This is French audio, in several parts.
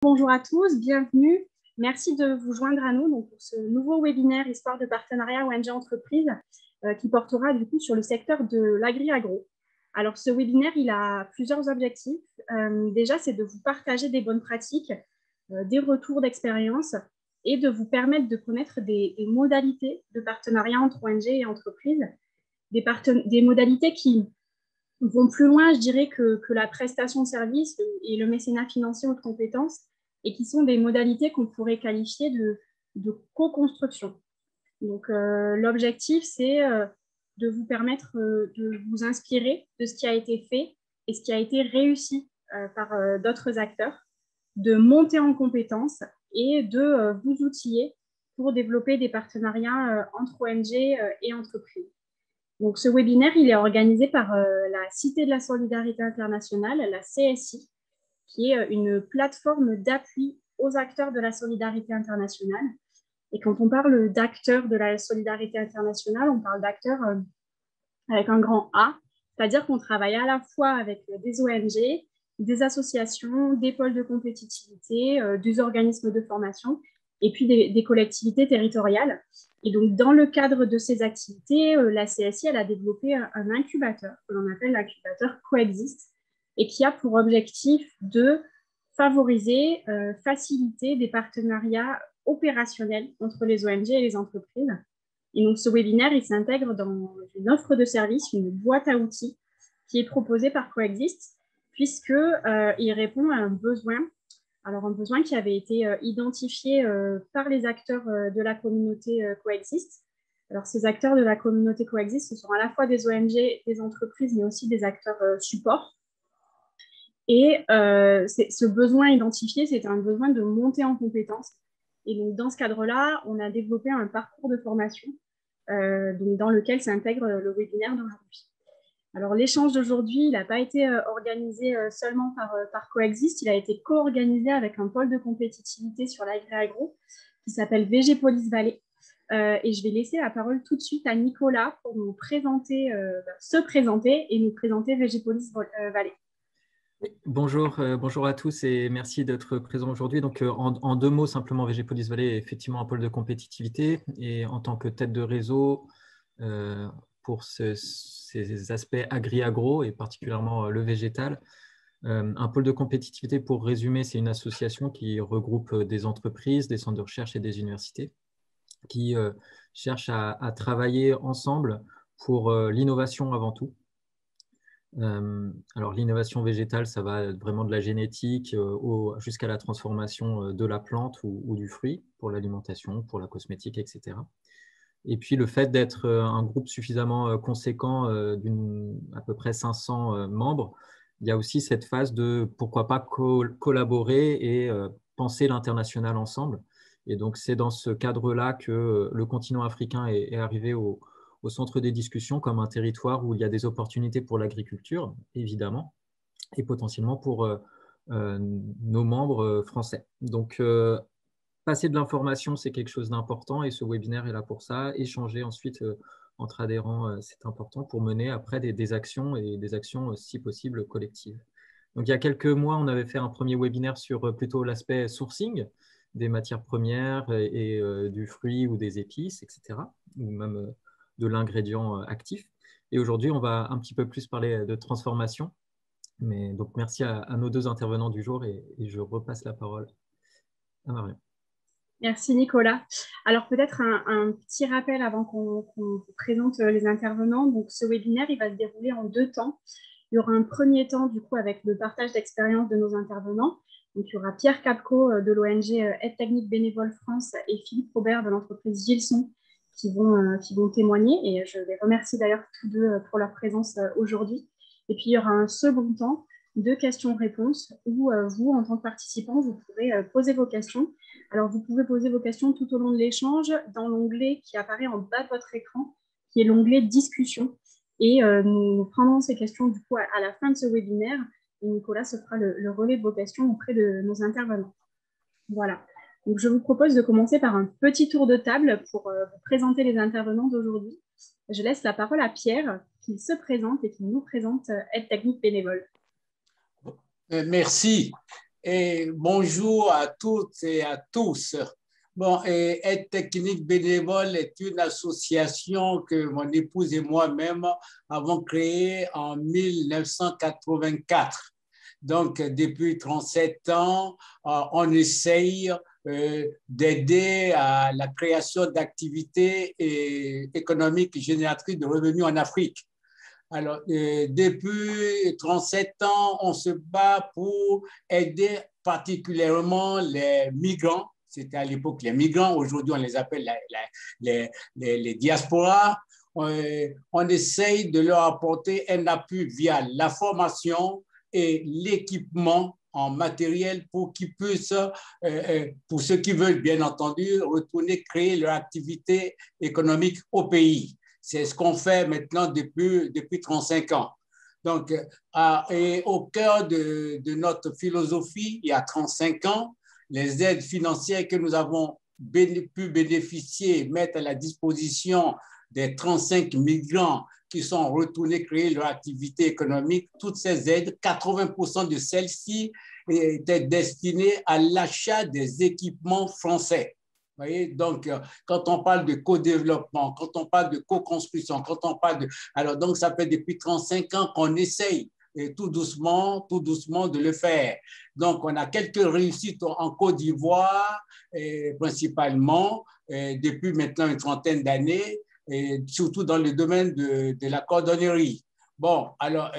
Bonjour à tous, bienvenue. Merci de vous joindre à nous donc, pour ce nouveau webinaire Histoire de partenariat ONG Entreprise qui portera du coup sur le secteur de l'agri-agro. Alors ce webinaire, il a plusieurs objectifs. Déjà, c'est de vous partager des bonnes pratiques, des retours d'expérience et de vous permettre de connaître des modalités de partenariat entre ONG et entreprises, des modalités qui vont plus loin, je dirais, que la prestation de service et le mécénat financier ou de compétences, et qui sont des modalités qu'on pourrait qualifier de co-construction. Donc, l'objectif, c'est de vous permettre de vous inspirer de ce qui a été fait et ce qui a été réussi par d'autres acteurs, de monter en compétences et de vous outiller pour développer des partenariats entre ONG et entreprises. Donc, ce webinaire, il est organisé par la Cité de la Solidarité Internationale, la CSI, qui est une plateforme d'appui aux acteurs de la solidarité internationale. Et quand on parle d'acteurs de la solidarité internationale, on parle d'acteurs avec un grand A, c'est-à-dire qu'on travaille à la fois avec des ONG, des associations, des pôles de compétitivité, des organismes de formation, et puis des collectivités territoriales. Et donc, dans le cadre de ces activités, la CSI, elle a développé un incubateur, que l'on appelle l'incubateur Coexiste, et qui a pour objectif de favoriser, faciliter des partenariats opérationnels entre les ONG et les entreprises. Et donc, ce webinaire, il s'intègre dans une offre de service, une boîte à outils qui est proposée par Coexiste, puisqu'il répond à un besoin. Alors, un besoin qui avait été identifié par les acteurs de la communauté Coexiste. Alors, ces acteurs de la communauté Coexiste, ce sont à la fois des ONG, des entreprises, mais aussi des acteurs support. Et ce besoin identifié, c'est un besoin de monter en compétences. Et donc, dans ce cadre-là, on a développé un parcours de formation donc dans lequel s'intègre le webinaire d'aujourd'hui. Alors, l'échange d'aujourd'hui, il n'a pas été organisé seulement par Coexiste, il a été co-organisé avec un pôle de compétitivité sur l'agri-agro qui s'appelle VG Police Vallée. Et je vais laisser la parole tout de suite à Nicolas pour nous présenter, se présenter et nous présenter VG Police Vallée. Bonjour, bonjour à tous et merci d'être présent aujourd'hui. Donc, en deux mots, simplement, VG Police Vallée est effectivement un pôle de compétitivité et en tant que tête de réseau pour ces aspects agri-agro et particulièrement le végétal. Un pôle de compétitivité, pour résumer, c'est une association qui regroupe des entreprises, des centres de recherche et des universités qui cherchent à travailler ensemble pour l'innovation avant tout. Alors, l'innovation végétale, ça va vraiment de la génétique jusqu'à la transformation de la plante ou du fruit pour l'alimentation, pour la cosmétique, etc. Et puis, le fait d'être un groupe suffisamment conséquent d'à peu près 500 membres, il y a aussi cette phase de pourquoi pas collaborer et penser l'international ensemble. Et donc, c'est dans ce cadre-là que le continent africain est arrivé au centre des discussions comme un territoire où il y a des opportunités pour l'agriculture, évidemment, et potentiellement pour nos membres français. Donc, passer de l'information, c'est quelque chose d'important et ce webinaire est là pour ça. Échanger ensuite entre adhérents, c'est important pour mener après des actions et des actions, si possible, collectives. Donc, il y a quelques mois, on avait fait un premier webinaire sur plutôt l'aspect sourcing des matières premières et du fruit ou des épices, etc., ou même de l'ingrédient actif. Et aujourd'hui, on va un petit peu plus parler de transformation. Mais donc, merci à nos deux intervenants du jour et je repasse la parole à Marion. Merci Nicolas. Alors peut-être un petit rappel avant qu'on présente les intervenants. Donc ce webinaire, il va se dérouler en 2 temps. Il y aura un premier temps du coup avec le partage d'expérience de nos intervenants. Donc il y aura Pierre Capco de l'ONG Aide Technique Bénévole France et Philippe Robert de l'entreprise Gilson qui vont témoigner. Et je les remercie d'ailleurs tous deux pour leur présence aujourd'hui. Et puis il y aura un second temps de questions-réponses où vous, en tant que participants, vous pourrez poser vos questions. Alors, vous pouvez poser vos questions tout au long de l'échange dans l'onglet qui apparaît en bas de votre écran, qui est l'onglet « Discussion ». Et nous prendrons ces questions du coup à la fin de ce webinaire. Et Nicolas se fera le relais de vos questions auprès de nos intervenants. Voilà. Donc, je vous propose de commencer par un petit tour de table pour vous présenter les intervenants d'aujourd'hui. Je laisse la parole à Pierre, qui se présente et qui nous présente Aide Technique Bénévole. Merci. Et bonjour à toutes et à tous. Bon, Aide Technique Bénévole est une association que mon épouse et moi-même avons créée en 1984. Donc, depuis 37 ans, on essaye d'aider à la création d'activités économiques génératrices de revenus en Afrique. Alors, depuis 37 ans, on se bat pour aider particulièrement les migrants. C'était à l'époque les migrants, aujourd'hui on les appelle les diasporas. On essaye de leur apporter un appui via la formation et l'équipement en matériel pour qu'ils puissent, pour ceux qui veulent bien entendu, retourner créer leur activité économique au pays. C'est ce qu'on fait maintenant depuis 35 ans. Donc, et au cœur de notre philosophie, il y a 35 ans, les aides financières que nous avons pu bénéficier, mettre à la disposition des 35 migrants qui sont retournés créer leur activité économique, toutes ces aides, 80% de celles-ci étaient destinées à l'achat des équipements français. Vous voyez, donc, quand on parle de co-développement, quand on parle de co-construction, quand on parle de... Alors, donc, ça fait depuis 35 ans qu'on essaye et tout doucement de le faire. Donc, on a quelques réussites en Côte d'Ivoire, principalement, depuis maintenant une trentaine d'années, et surtout dans le domaine de la cordonnerie. Bon, alors,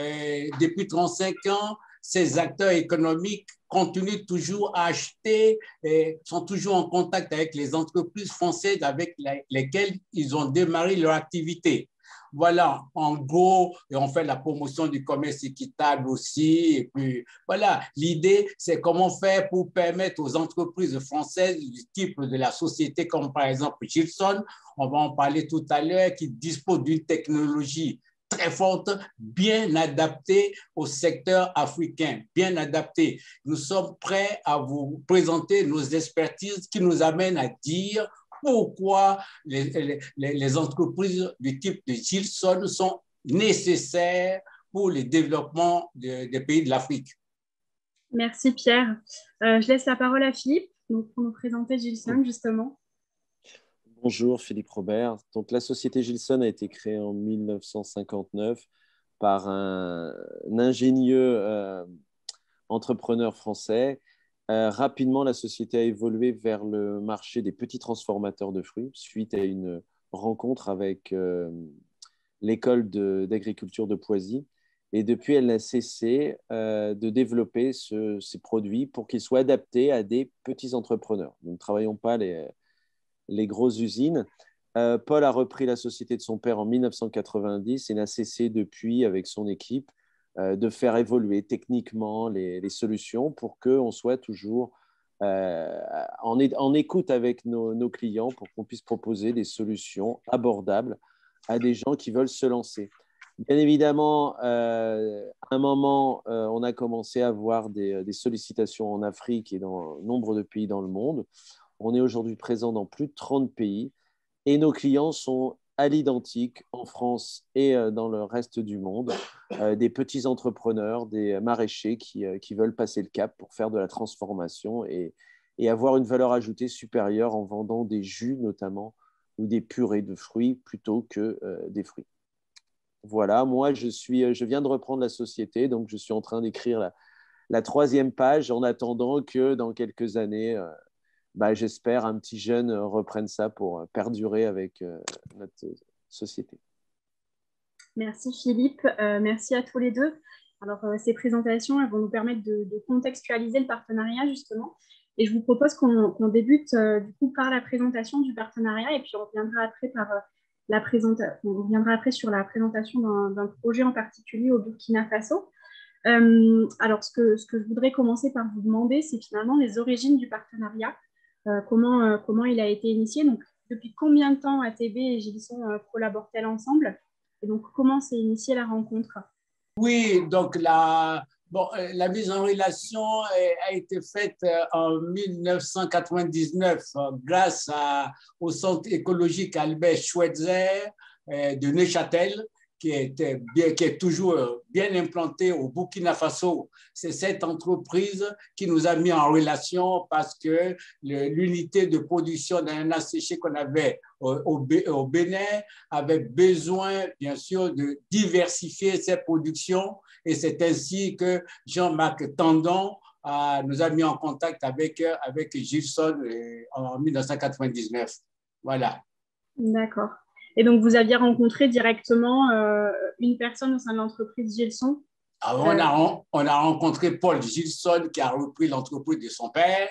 depuis 35 ans, ces acteurs économiques continuent toujours à acheter et sont toujours en contact avec les entreprises françaises avec lesquelles ils ont démarré leur activité. Voilà, en gros, et on fait la promotion du commerce équitable aussi. Et puis, voilà, l'idée, c'est comment faire pour permettre aux entreprises françaises du type de la société, comme par exemple Gilson, on va en parler tout à l'heure, qui disposent d'une technologie très forte, bien adaptée au secteur africain, bien adaptée. Nous sommes prêts à vous présenter nos expertises qui nous amènent à dire pourquoi les entreprises du type de Gilson sont nécessaires pour le développement des pays de l'Afrique. Merci Pierre. Je laisse la parole à Philippe pour nous présenter Gilson justement. Bonjour Philippe Robert. Donc, la société Gilson a été créée en 1959 par un ingénieux entrepreneur français. Rapidement, la société a évolué vers le marché des petits transformateurs de fruits suite à une rencontre avec l'école d'agriculture de Poisy. Et depuis, elle n'a cessé de développer ces produits pour qu'ils soient adaptés à des petits entrepreneurs. Nous ne travaillons pas les grosses usines. Paul a repris la société de son père en 1990 et n'a cessé depuis, avec son équipe, de faire évoluer techniquement les solutions pour qu'on soit toujours en écoute avec nos clients pour qu'on puisse proposer des solutions abordables à des gens qui veulent se lancer. Bien évidemment, à un moment, on a commencé à avoir des sollicitations en Afrique et dans nombre de pays dans le monde. On est aujourd'hui présent dans plus de 30 pays et nos clients sont à l'identique en France et dans le reste du monde, des petits entrepreneurs, des maraîchers qui veulent passer le cap pour faire de la transformation et avoir une valeur ajoutée supérieure en vendant des jus notamment ou des purées de fruits plutôt que des fruits. Voilà, moi je viens de reprendre la société, donc je suis en train d'écrire la 3e page en attendant que dans quelques années, j'espère un petit jeune reprenne ça pour perdurer avec notre société. Merci Philippe, merci à tous les deux. Alors ces présentations elles vont nous permettre de contextualiser le partenariat justement. Et je vous propose qu'on débute du coup par la présentation du partenariat et puis on reviendra après sur la présentation d'un projet en particulier au Burkina Faso. Alors, ce que je voudrais commencer par vous demander, c'est finalement les origines du partenariat, comment il a été initié. Donc, depuis combien de temps ATB et Gilson collaborent-elles ensemble? Et donc, comment s'est initiée la rencontre? Oui, donc la mise en relation a été faite en 1999 grâce au Centre écologique Albert Schweitzer de Neuchâtel, qui est toujours bien implantée au Burkina Faso. C'est cette entreprise qui nous a mis en relation parce que l'unité de production d'un séché qu'on avait au Bénin avait besoin, bien sûr, de diversifier ses productions. Et c'est ainsi que Jean-Marc Tandon nous a mis en contact avec Gilson en 1999. Voilà. D'accord. Et donc, vous aviez rencontré directement une personne au sein de l'entreprise Gilson? On a rencontré Paul Gilson qui a repris l'entreprise de son père.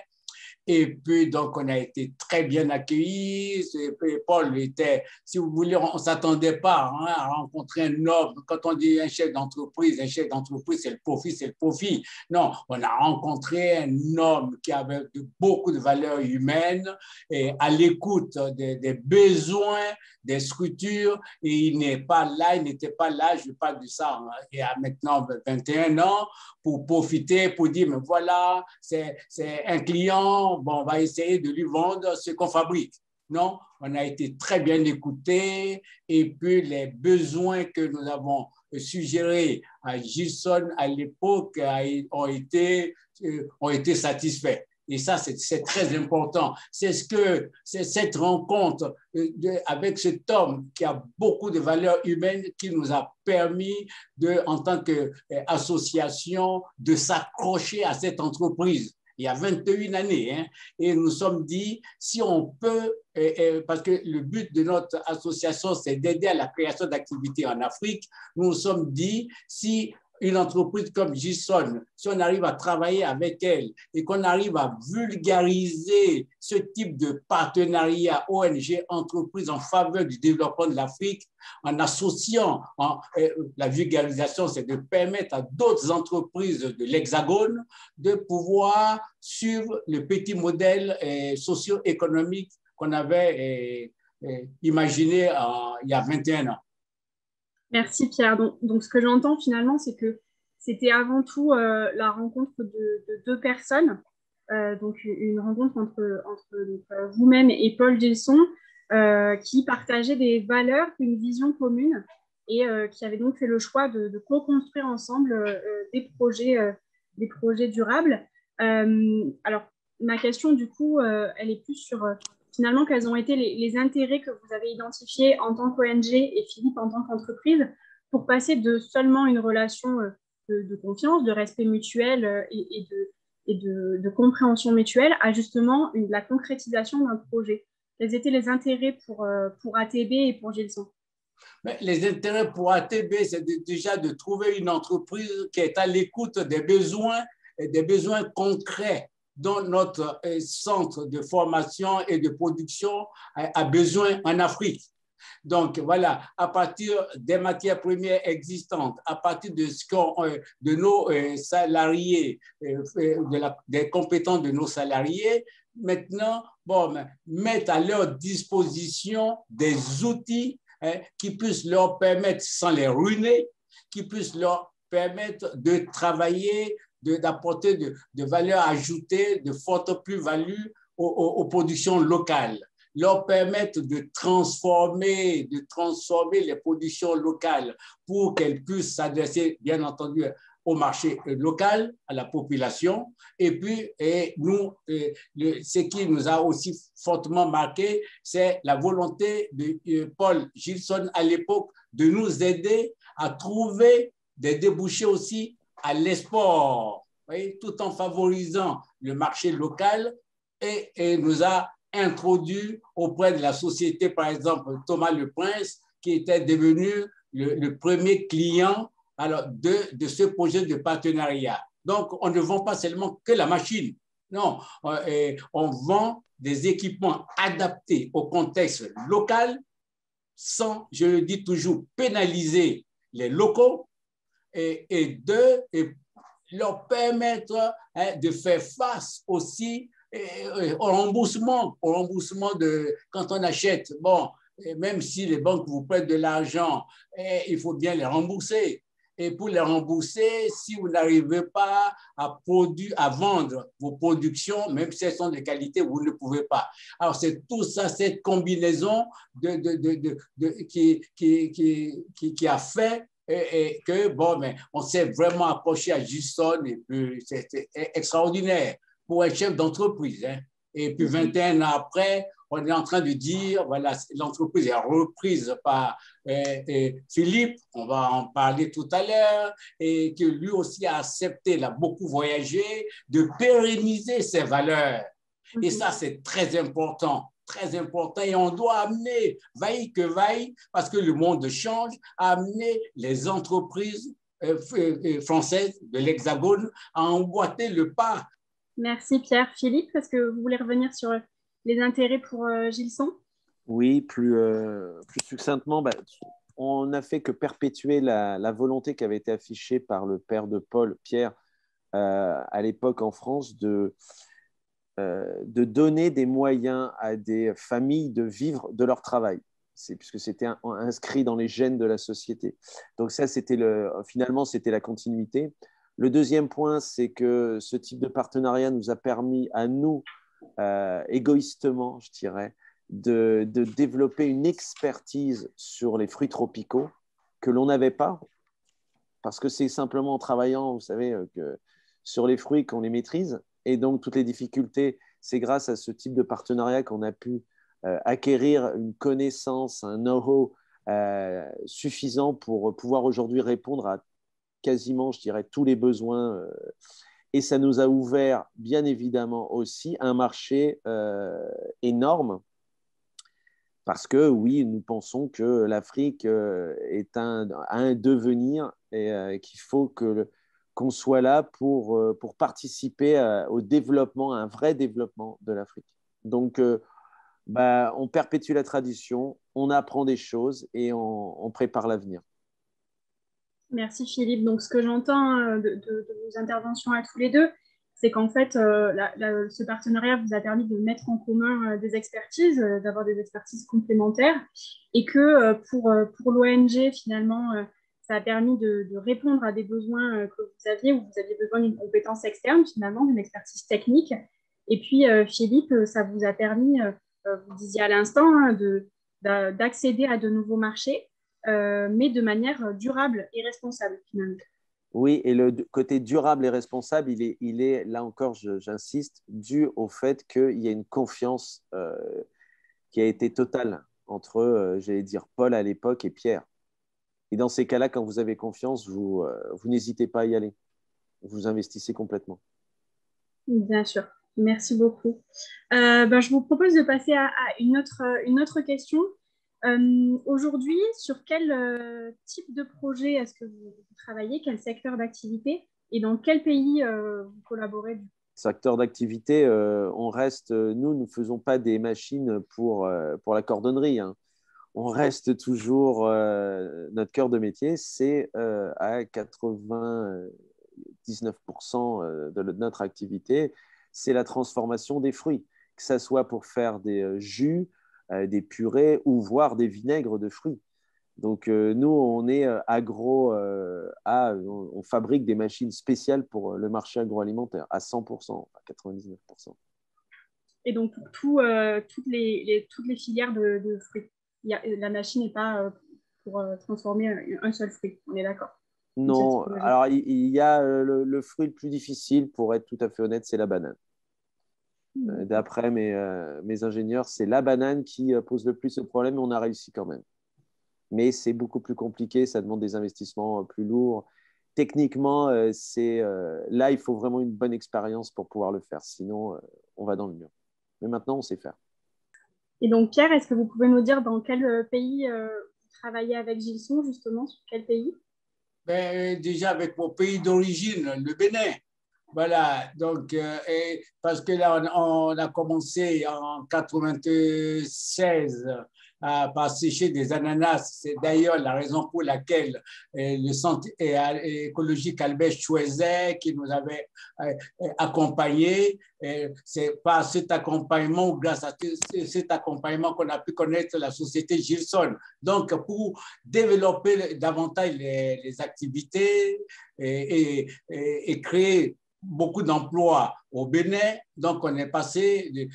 Et puis, donc, on a été très bien accueillis. Paul était, si vous voulez, on ne s'attendait pas à rencontrer un homme. Quand on dit un chef d'entreprise, c'est le profit, c'est le profit. Non, on a rencontré un homme qui avait beaucoup de valeurs humaines et à l'écoute des besoins des structures. Et il n'était pas là, je parle de ça, il y a maintenant 21 ans, pour profiter, pour dire, mais voilà, c'est un client, bon, on va essayer de lui vendre ce qu'on fabrique. Non, on a été très bien écoutés et puis les besoins que nous avons suggérés à Gilson à l'époque ont été satisfaits. Et ça, c'est très important. C'est cette rencontre avec cet homme qui a beaucoup de valeurs humaines qui nous a permis, en tant qu'association, de s'accrocher à cette entreprise. Il y a 21 années. Hein, et nous nous sommes dit, si on peut, parce que le but de notre association, c'est d'aider à la création d'activités en Afrique, nous nous sommes dit, si une entreprise comme Gilson, si on arrive à travailler avec elle et qu'on arrive à vulgariser ce type de partenariat ONG-entreprise en faveur du développement de l'Afrique, en associant, la vulgarisation, c'est de permettre à d'autres entreprises de l'Hexagone de pouvoir suivre le petit modèle socio-économique qu'on avait imaginé il y a 21 ans. Merci Pierre. Donc ce que j'entends finalement, c'est que c'était avant tout la rencontre de deux personnes, donc une rencontre entre vous-même et Paul Gilson, qui partageaient des valeurs, une vision commune et qui avaient donc fait le choix de co-construire ensemble des projets durables. Alors ma question du coup, elle est plus sur finalement, quels ont été les intérêts que vous avez identifiés en tant qu'ONG et Philippe en tant qu'entreprise pour passer de seulement une relation de confiance, de respect mutuel et de compréhension mutuelle à justement la concrétisation d'un projet? Quels étaient les intérêts pour ATB et pour Gilson? Mais les intérêts pour ATB, c'est déjà de trouver une entreprise qui est à l'écoute des besoins et des besoins concrets dont notre centre de formation et de production a besoin en Afrique. Donc, voilà, à partir des matières premières existantes, à partir de nos salariés, des compétences de nos salariés, maintenant, mettre à leur disposition des outils qui puissent leur permettre, sans les ruiner, qui puissent leur permettre de travailler, d'apporter de valeur ajoutée, de fortes plus-values aux productions locales, leur permettre de transformer les productions locales pour qu'elles puissent s'adresser, bien entendu, au marché local, à la population. Et puis, ce qui nous a aussi fortement marqué, c'est la volonté de Paul Gilson à l'époque de nous aider à trouver des débouchés aussi à l'export, tout en favorisant le marché local et nous a introduit auprès de la société, par exemple, Thomas Le Prince, qui était devenu le premier client de ce projet de partenariat. Donc, on ne vend pas seulement que la machine. Non, on vend des équipements adaptés au contexte local sans, je le dis toujours, pénaliser les locaux et leur permettre de faire face aussi au remboursement quand on achète. Bon, même si les banques vous prêtent de l'argent, il faut bien les rembourser. et pour les rembourser si vous n'arrivez pas à vendre vos productions, même si elles sont de qualité, vous ne pouvez pas. Alors, c'est tout ça, cette combinaison qui a fait et que, bon, mais on s'est vraiment approché à Gilson et puis c'était extraordinaire pour un chef d'entreprise. Hein. Et puis 21 ans après, on est en train de dire, voilà, l'entreprise est reprise par Philippe, on va en parler tout à l'heure, et que lui aussi a accepté, il a beaucoup voyagé, de pérenniser ses valeurs. Et ça, c'est très important, et on doit amener, vaille que vaille, parce que le monde change, à amener les entreprises françaises de l'Hexagone à emboîter le pas. Merci Pierre. Philippe, est-ce que vous voulez revenir sur les intérêts pour Gilson? Oui, plus succinctement, on n'a fait que perpétuer la volonté qui avait été affichée par le père de Paul, Pierre, à l'époque en France, de donner des moyens à des familles de vivre de leur travail. Puisque c'était inscrit dans les gènes de la société. Donc ça, finalement, c'était la continuité. Le deuxième point, c'est que ce type de partenariat nous a permis à nous, égoïstement, je dirais, de développer une expertise sur les fruits tropicaux que l'on n'avait pas, parce que c'est simplement en travaillant, vous savez, sur les fruits qu'on les maîtrise. Et donc, toutes les difficultés, c'est grâce à ce type de partenariat qu'on a pu acquérir une connaissance, un know-how suffisant pour pouvoir aujourd'hui répondre à quasiment, je dirais, tous les besoins. Et ça nous a ouvert, bien évidemment, aussi un marché énorme. Parce que, oui, nous pensons que l'Afrique a un devenir et qu'il faut qu'on soit là pour participer au développement, à un vrai développement de l'Afrique. Donc, on perpétue la tradition, on apprend des choses et on prépare l'avenir. Merci Philippe. Donc, ce que j'entends de vos interventions à tous les deux, c'est qu'en fait, ce partenariat vous a permis de mettre en commun des expertises, d'avoir des expertises complémentaires, et que pour l'ONG, finalement, ça a permis de répondre à des besoins que vous aviez, où vous aviez besoin d'une compétence externe, finalement, d'une expertise technique. Et puis, Philippe, ça vous a permis, vous disiez à l'instant, hein, d'accéder à de nouveaux marchés, mais de manière durable et responsable, finalement. Oui, et le côté durable et responsable, il est là encore, j'insiste, dû au fait qu'il y a une confiance qui a été totale entre, j'allais dire, Paul à l'époque et Pierre. Et dans ces cas-là, quand vous avez confiance, vous n'hésitez pas à y aller. Vous investissez complètement. Bien sûr. Merci beaucoup. Je vous propose de passer à une autre question. Aujourd'hui, sur quel type de projet est-ce que vous travaillez, quel secteur d'activité et dans quel pays vous collaborez? Secteur d'activité, on reste, nous ne faisons pas des machines pour la cordonnerie. Hein. On reste toujours, notre cœur de métier, c'est à 99% de notre activité, c'est la transformation des fruits, que ce soit pour faire des jus, des purées ou voire des vinaigres de fruits. Donc, nous, on est on fabrique des machines spéciales pour le marché agroalimentaire à 100%, à 99%. Et donc, pour toutes les filières de fruits, la machine n'est pas pour transformer un seul fruit, on est d'accord? Non, alors il y a le fruit le plus difficile, pour être tout à fait honnête, c'est la banane. D'après mes ingénieurs, c'est la banane qui pose le plus de problèmes, mais on a réussi quand même. Mais c'est beaucoup plus compliqué, ça demande des investissements plus lourds. Techniquement, là, il faut vraiment une bonne expérience pour pouvoir le faire, sinon on va dans le mur. Mais maintenant, on sait faire. Et donc, Pierre, est-ce que vous pouvez nous dire dans quel pays vous travaillez avec Gilson, justement, sur quel pays? Déjà avec mon pays d'origine, le Bénin. Voilà, donc, parce que là, on a commencé en 96 par sécher des ananas. C'est d'ailleurs la raison pour laquelle le Centre écologique Albert Chouezet, qui nous avait accompagnés, c'est par cet accompagnement ou grâce à cet accompagnement qu'on a pu connaître la société Gilson. Donc, pour développer davantage les activités et créer beaucoup d'emplois au Bénin. Donc, on est passé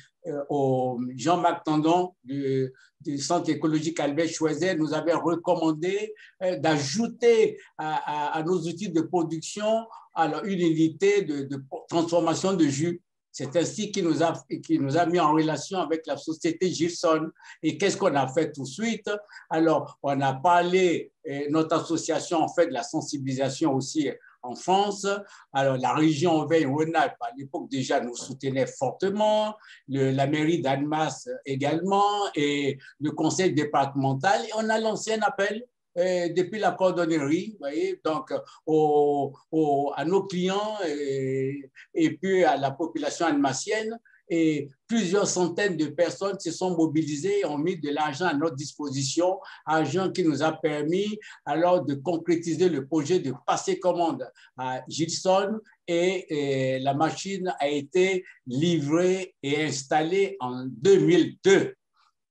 au Jean-Marc Tandon du Centre écologique Albert Chouezet nous avait recommandé d'ajouter à nos outils de production alors, une unité de transformation de jus. C'est ainsi qu'il nous a mis en relation avec la société Gilson. Et qu'est-ce qu'on a fait tout de suite? Alors, on a parlé, notre association en fait de la sensibilisation aussi en France. Alors, la région Auvergne-Rhône-Alpes, à l'époque déjà, nous soutenait fortement, la mairie d'Annemasse également, et le conseil départemental. Et on a lancé un appel depuis la cordonnerie, vous voyez, donc à nos clients et puis à la population annemassienne. Et plusieurs centaines de personnes se sont mobilisées et ont mis de l'argent à notre disposition, argent qui nous a permis alors de concrétiser le projet de passer commande à Gilson et la machine a été livrée et installée en 2002.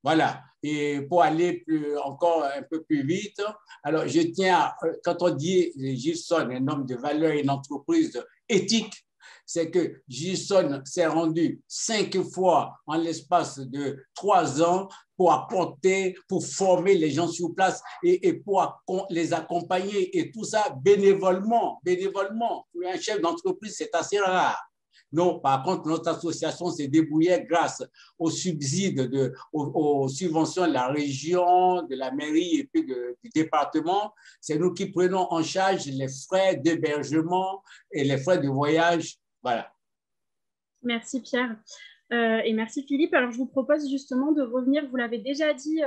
Voilà. Et pour aller encore un peu plus vite, alors je tiens quand on dit Gilson, un homme de valeur et une entreprise éthique, c'est que Gilson s'est rendu 5 fois en l'espace de 3 ans pour apporter, pour former les gens sur place et pour les accompagner et tout ça bénévolement. Bénévolement. Pour un chef d'entreprise, c'est assez rare. Non, par contre, notre association s'est débrouillée grâce aux subsides, aux subventions de la région, de la mairie et puis du département. C'est nous qui prenons en charge les frais d'hébergement et les frais de voyage. Voilà. Merci Pierre et merci Philippe. Alors, je vous propose justement de revenir, vous l'avez déjà dit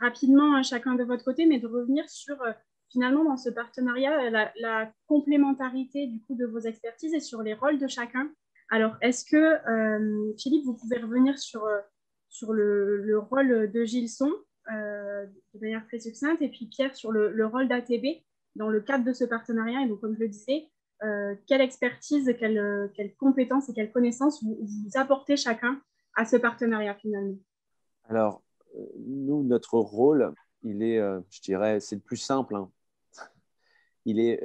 rapidement à chacun de votre côté, mais de revenir sur finalement dans ce partenariat, la complémentarité du coup de vos expertises et sur les rôles de chacun. Alors, est-ce que, Philippe, vous pouvez revenir sur le rôle de Gilson de manière très succincte et puis Pierre sur le rôle d'ATB dans le cadre de ce partenariat. Et donc, comme je le disais, quelle expertise, quelle compétences et quelles connaissances vous apportez chacun à ce partenariat finalement? Alors, nous, notre rôle, il est, je dirais, c'est le plus simple, hein. Il est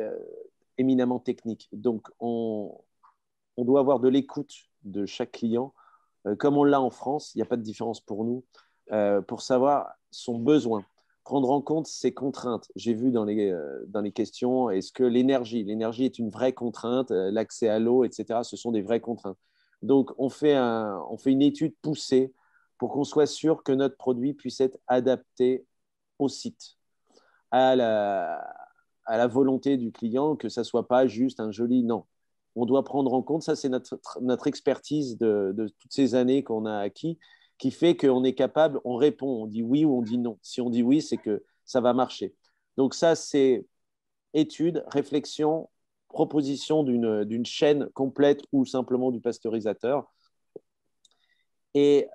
éminemment technique. Donc, on doit avoir de l'écoute de chaque client. Comme on l'a en France, il n'y a pas de différence pour nous, pour savoir son besoin, prendre en compte ses contraintes. J'ai vu dans les questions, est-ce que l'énergie est une vraie contrainte, l'accès à l'eau, etc., ce sont des vraies contraintes. Donc, on fait une étude poussée pour qu'on soit sûr que notre produit puisse être adapté au site, à la volonté du client, que ça ne soit pas juste un joli non. On doit prendre en compte, ça c'est notre expertise de toutes ces années qu'on a acquis, qui fait qu'on est capable, on répond, on dit oui ou on dit non. Si on dit oui, c'est que ça va marcher. Donc ça, c'est étude, réflexion, proposition d'une chaîne complète ou simplement du pasteurisateur. Et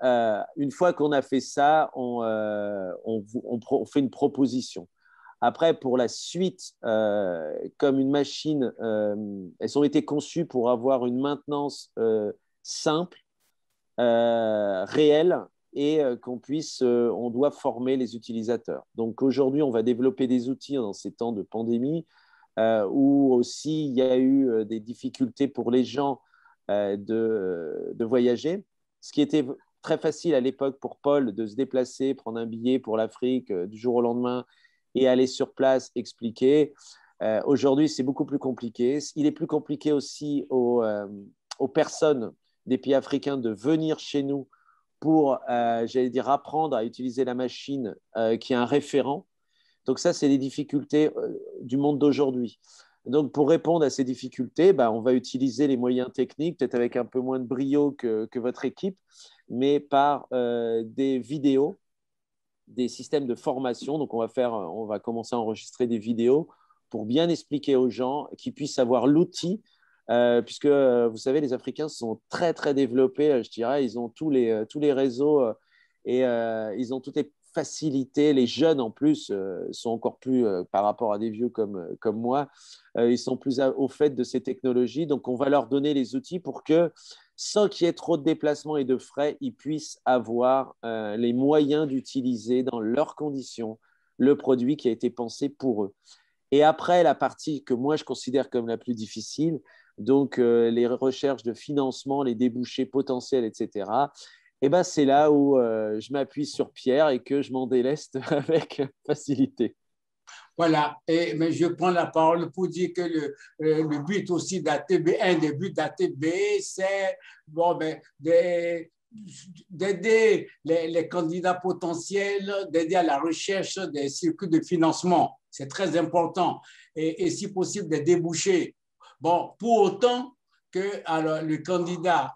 une fois qu'on a fait ça, on fait une proposition. Après, pour la suite, comme une machine, elles ont été conçues pour avoir une maintenance simple, réelle, et on doit former les utilisateurs. Donc aujourd'hui, on va développer des outils dans ces temps de pandémie, où aussi il y a eu des difficultés pour les gens de voyager. Ce qui était très facile à l'époque pour Paul de se déplacer, prendre un billet pour l'Afrique du jour au lendemain et aller sur place expliquer. Aujourd'hui, c'est beaucoup plus compliqué. Il est plus compliqué aussi aux personnes des pays africains de venir chez nous pour, j'allais dire, apprendre à utiliser la machine qui est un référent. Donc ça, c'est les difficultés du monde d'aujourd'hui. Donc, pour répondre à ces difficultés, on va utiliser les moyens techniques, peut-être avec un peu moins de brio que votre équipe, mais par des vidéos, des systèmes de formation. Donc, on va commencer à enregistrer des vidéos pour bien expliquer aux gens qu'ils puissent avoir l'outil, puisque, vous savez, les Africains sont très, très développés, je dirais. Ils ont tous les réseaux Et ils ont toutes les facilités. Les jeunes, en plus, sont encore plus, par rapport à des vieux comme moi, ils sont plus au fait de ces technologies. Donc, on va leur donner les outils pour que, sans qu'il y ait trop de déplacements et de frais, ils puissent avoir les moyens d'utiliser dans leurs conditions le produit qui a été pensé pour eux. Et après, la partie que moi, je considère comme la plus difficile, donc les recherches de financement, les débouchés potentiels, etc., et ben, c'est là où je m'appuie sur Pierre et que je m'en déleste avec facilité. Voilà, mais je prends la parole pour dire que le but aussi d'ATB, un des buts d'ATB, c'est d'aider les candidats potentiels, d'aider à la recherche des circuits de financement. C'est très important. Et si possible, des débouchés. Bon, pour autant que alors, le candidat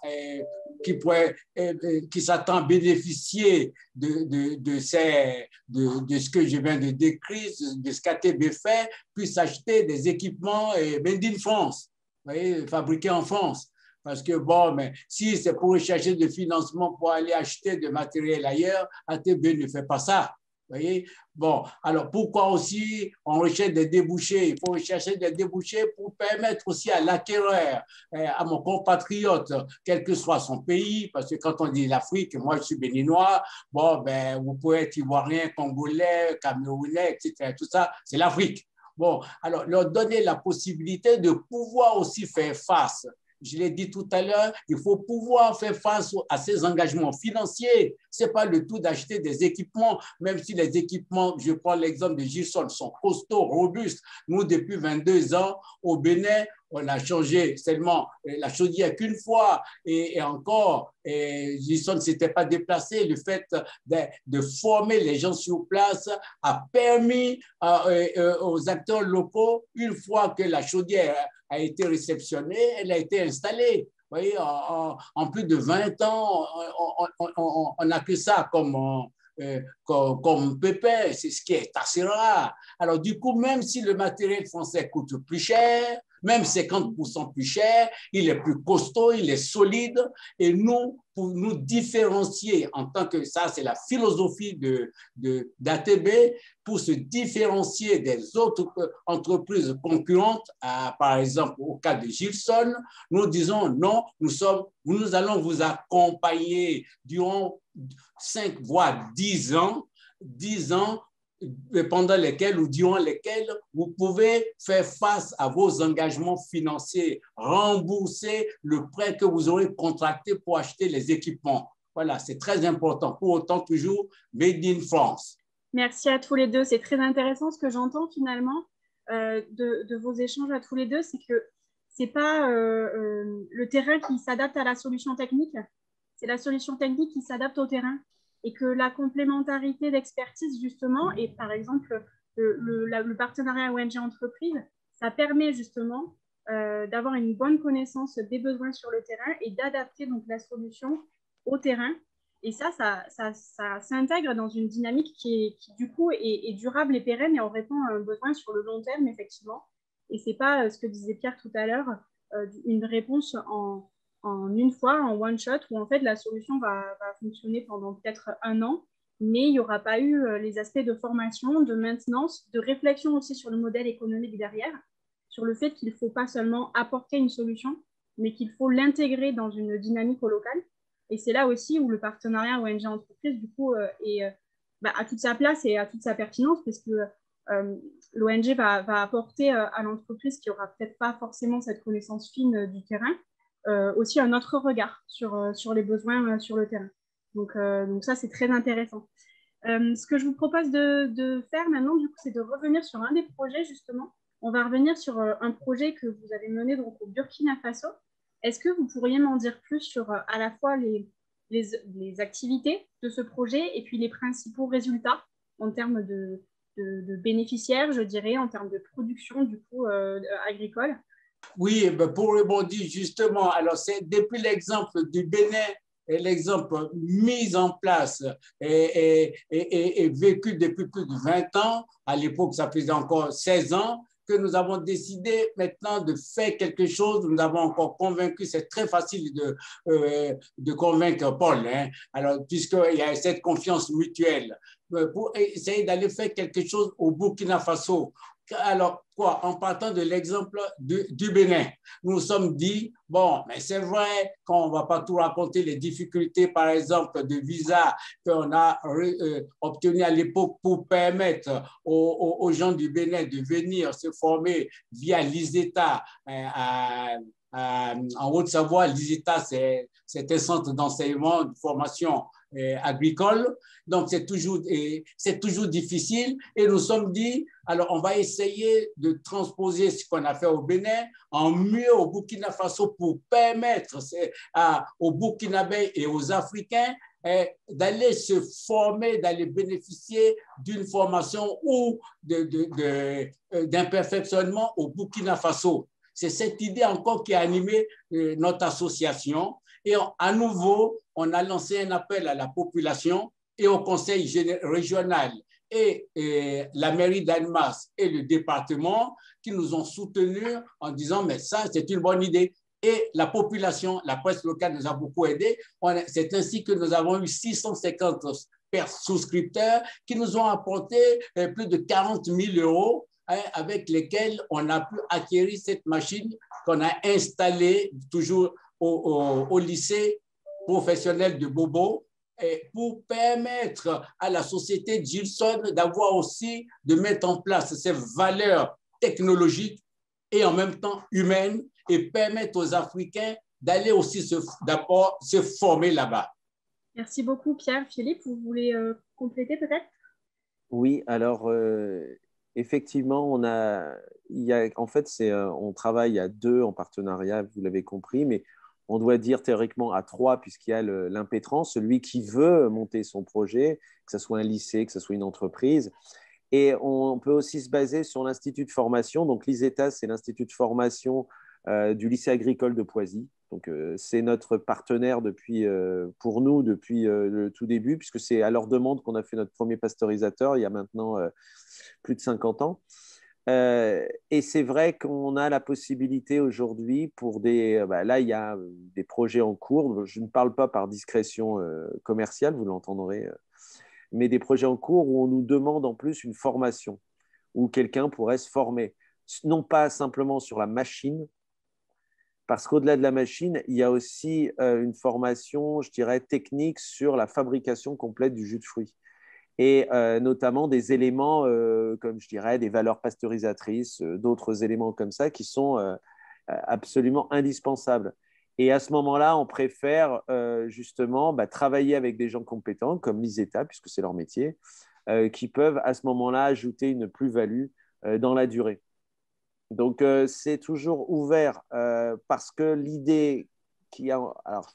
qui s'attend à bénéficier de ce que je viens de décrire, de ce qu'ATB fait, puisse acheter des équipements made in France, vous voyez, fabriqués en France. Parce que, bon, mais si c'est pour rechercher de financement pour aller acheter de matériel ailleurs, ATB ne fait pas ça. Vous voyez? Bon, alors pourquoi aussi on recherche des débouchés? Il faut rechercher des débouchés pour permettre aussi à l'acquéreur, à mon compatriote, quel que soit son pays, parce que quand on dit l'Afrique, moi je suis béninois, bon, ben, vous pouvez être ivoirien, congolais, camerounais, etc. Tout ça, c'est l'Afrique. Bon, alors leur donner la possibilité de pouvoir aussi faire face. Je l'ai dit tout à l'heure, il faut pouvoir faire face à ces engagements financiers. Ce n'est pas le tout d'acheter des équipements, même si les équipements, je prends l'exemple de Gilson, sont costauds, robustes. Nous, depuis 22 ans, au Bénin, on a changé seulement la chaudière qu'une fois et encore, Gilson ne s'était pas déplacé. Le fait de former les gens sur place a permis aux acteurs locaux, une fois que la chaudière a été réceptionnée, elle a été installée. Vous voyez, en plus de 20 ans, on n'a que ça comme pépin, c'est ce qui est assez rare. Alors du coup, même si le matériel français coûte plus cher, même 50% plus cher, il est plus costaud, il est solide, et nous, pour nous différencier en tant que, ça c'est la philosophie d'ATB, pour se différencier des autres entreprises concurrentes, par exemple au cas de Gilson, nous disons non, nous allons vous accompagner durant 5 voire 10 ans, pendant lesquels ou durant lesquels vous pouvez faire face à vos engagements financiers, rembourser le prêt que vous aurez contracté pour acheter les équipements. Voilà, c'est très important. Pour autant, toujours Made in France. Merci à tous les deux. C'est très intéressant ce que j'entends finalement de vos échanges à tous les deux. C'est que ce n'est pas le terrain qui s'adapte à la solution technique, c'est la solution technique qui s'adapte au terrain. Et que la complémentarité d'expertise, justement, et par exemple, le partenariat ONG Entreprise, ça permet justement d'avoir une bonne connaissance des besoins sur le terrain et d'adapter donc la solution au terrain. Et ça s'intègre dans une dynamique qui du coup, est durable et pérenne, et on répond à un besoin sur le long terme, effectivement. Et ce n'est pas ce que disait Pierre tout à l'heure, une réponse en une fois, en one shot, où en fait la solution va fonctionner pendant peut-être 1 an, mais il n'y aura pas eu les aspects de formation, de maintenance, de réflexion aussi sur le modèle économique derrière, sur le fait qu'il ne faut pas seulement apporter une solution, mais qu'il faut l'intégrer dans une dynamique au local. Et c'est là aussi où le partenariat ONG Entreprise, du coup, a toute sa place et a toute sa pertinence, parce que l'ONG va apporter à l'entreprise qui n'aura peut-être pas forcément cette connaissance fine du terrain, aussi un autre regard sur les besoins sur le terrain. Donc ça, c'est très intéressant. Ce que je vous propose de faire maintenant, du coup, c'est de revenir sur un des projets, justement. On va revenir sur un projet que vous avez mené donc, au Burkina Faso. Est-ce que vous pourriez m'en dire plus sur à la fois les activités de ce projet et puis les principaux résultats en termes de bénéficiaires, je dirais, en termes de production, du coup, agricole? Oui, pour rebondir justement, alors c'est depuis l'exemple du Bénin et l'exemple mis en place et vécu depuis plus de 20 ans, à l'époque ça faisait encore 16 ans, que nous avons décidé maintenant de faire quelque chose. Nous avons encore convaincu, c'est très facile de convaincre Paul, hein, alors, puisqu'il y a cette confiance mutuelle, pour essayer d'aller faire quelque chose au Burkina Faso. Alors, quoi, en partant de l'exemple du Bénin, nous nous sommes dit, bon, mais c'est vrai qu'on ne va pas tout raconter les difficultés, par exemple, de visa qu'on a obtenu à l'époque pour permettre aux gens du Bénin de venir se former via l'ISETA en Haute-Savoie. L'ISETA, c'est un centre d'enseignement, de formation agricole. Donc, c'est toujours difficile. Et nous sommes dit, alors, on va essayer de transposer ce qu'on a fait au Bénin en mieux au Burkina Faso pour permettre aux Burkinabés et aux Africains d'aller se former, d'aller bénéficier d'une formation ou d'un perfectionnement au Burkina Faso. C'est cette idée encore qui a animé notre association. Et à nouveau, on a lancé un appel à la population et au conseil régional et la mairie d'Annemasse et le département qui nous ont soutenus en disant « mais ça, c'est une bonne idée ». Et la population, la presse locale nous a beaucoup aidés. C'est ainsi que nous avons eu 650 souscripteurs qui nous ont apporté plus de 40 000 € avec lesquels on a pu acquérir cette machine qu'on a installée toujours au lycée professionnel de Bobo pour permettre à la société Gilson d'avoir aussi, de mettre en place ces valeurs technologiques et en même temps humaines et permettre aux Africains d'aller aussi d'abord se former là-bas. Merci beaucoup, Pierre. Philippe, vous voulez compléter peut-être? Oui, alors effectivement, en fait, on travaille à deux en partenariat, vous l'avez compris, mais on doit dire théoriquement à trois, puisqu'il y a l'impétrant, celui qui veut monter son projet, que ce soit un lycée, que ce soit une entreprise. Et on peut aussi se baser sur l'institut de formation. Donc, l'ISETA, c'est l'institut de formation du lycée agricole de Poisy. Donc, c'est notre partenaire pour nous depuis le tout début, puisque c'est à leur demande qu'on a fait notre premier pasteurisateur il y a maintenant plus de 50 ans. Et c'est vrai qu'on a la possibilité aujourd'hui là, il y a des projets en cours. Je ne parle pas par discrétion commerciale, vous l'entendrez, mais des projets en cours où on nous demande en plus une formation, où quelqu'un pourrait se former, non pas simplement sur la machine, parce qu'au-delà de la machine, il y a aussi une formation, je dirais, technique sur la fabrication complète du jus de fruits. Et notamment des éléments, comme je dirais, des valeurs pasteurisatrices, d'autres éléments comme ça qui sont absolument indispensables. Et à ce moment-là, on préfère justement travailler avec des gens compétents, comme l'ISETA, puisque c'est leur métier, qui peuvent à ce moment-là ajouter une plus-value dans la durée. Donc, c'est toujours ouvert parce que l'idée alors,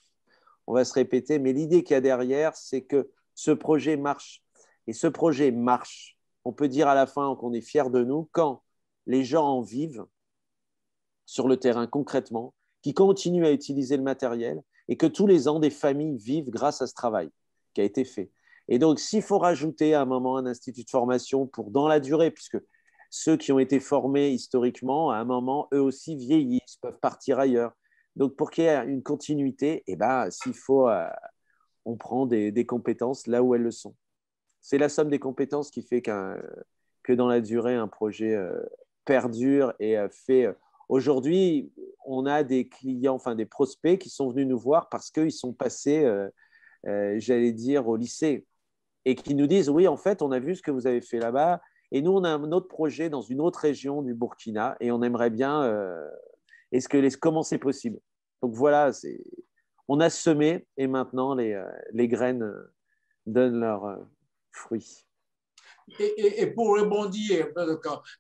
on va se répéter, mais l'idée qu'il y a derrière, c'est que ce projet marche. Et ce projet marche. On peut dire à la fin qu'on est fiers de nous quand les gens en vivent sur le terrain concrètement, qui continuent à utiliser le matériel et que tous les ans, des familles vivent grâce à ce travail qui a été fait. Et donc, s'il faut rajouter à un moment un institut de formation dans la durée, puisque ceux qui ont été formés historiquement, à un moment, eux aussi vieillissent, peuvent partir ailleurs. Donc, pour qu'il y ait une continuité, s'il faut, on prend des compétences là où elles le sont. C'est la somme des compétences qui fait que dans la durée, un projet perdure et fait. Aujourd'hui, on a des clients, enfin des prospects qui sont venus nous voir parce qu'ils sont passés, j'allais dire, au lycée et qui nous disent, oui, en fait, on a vu ce que vous avez fait là-bas et nous, on a un autre projet dans une autre région du Burkina et on aimerait bien, comment c'est possible? Donc voilà, on a semé et maintenant les graines donnent leurs fruits. Et pour rebondir,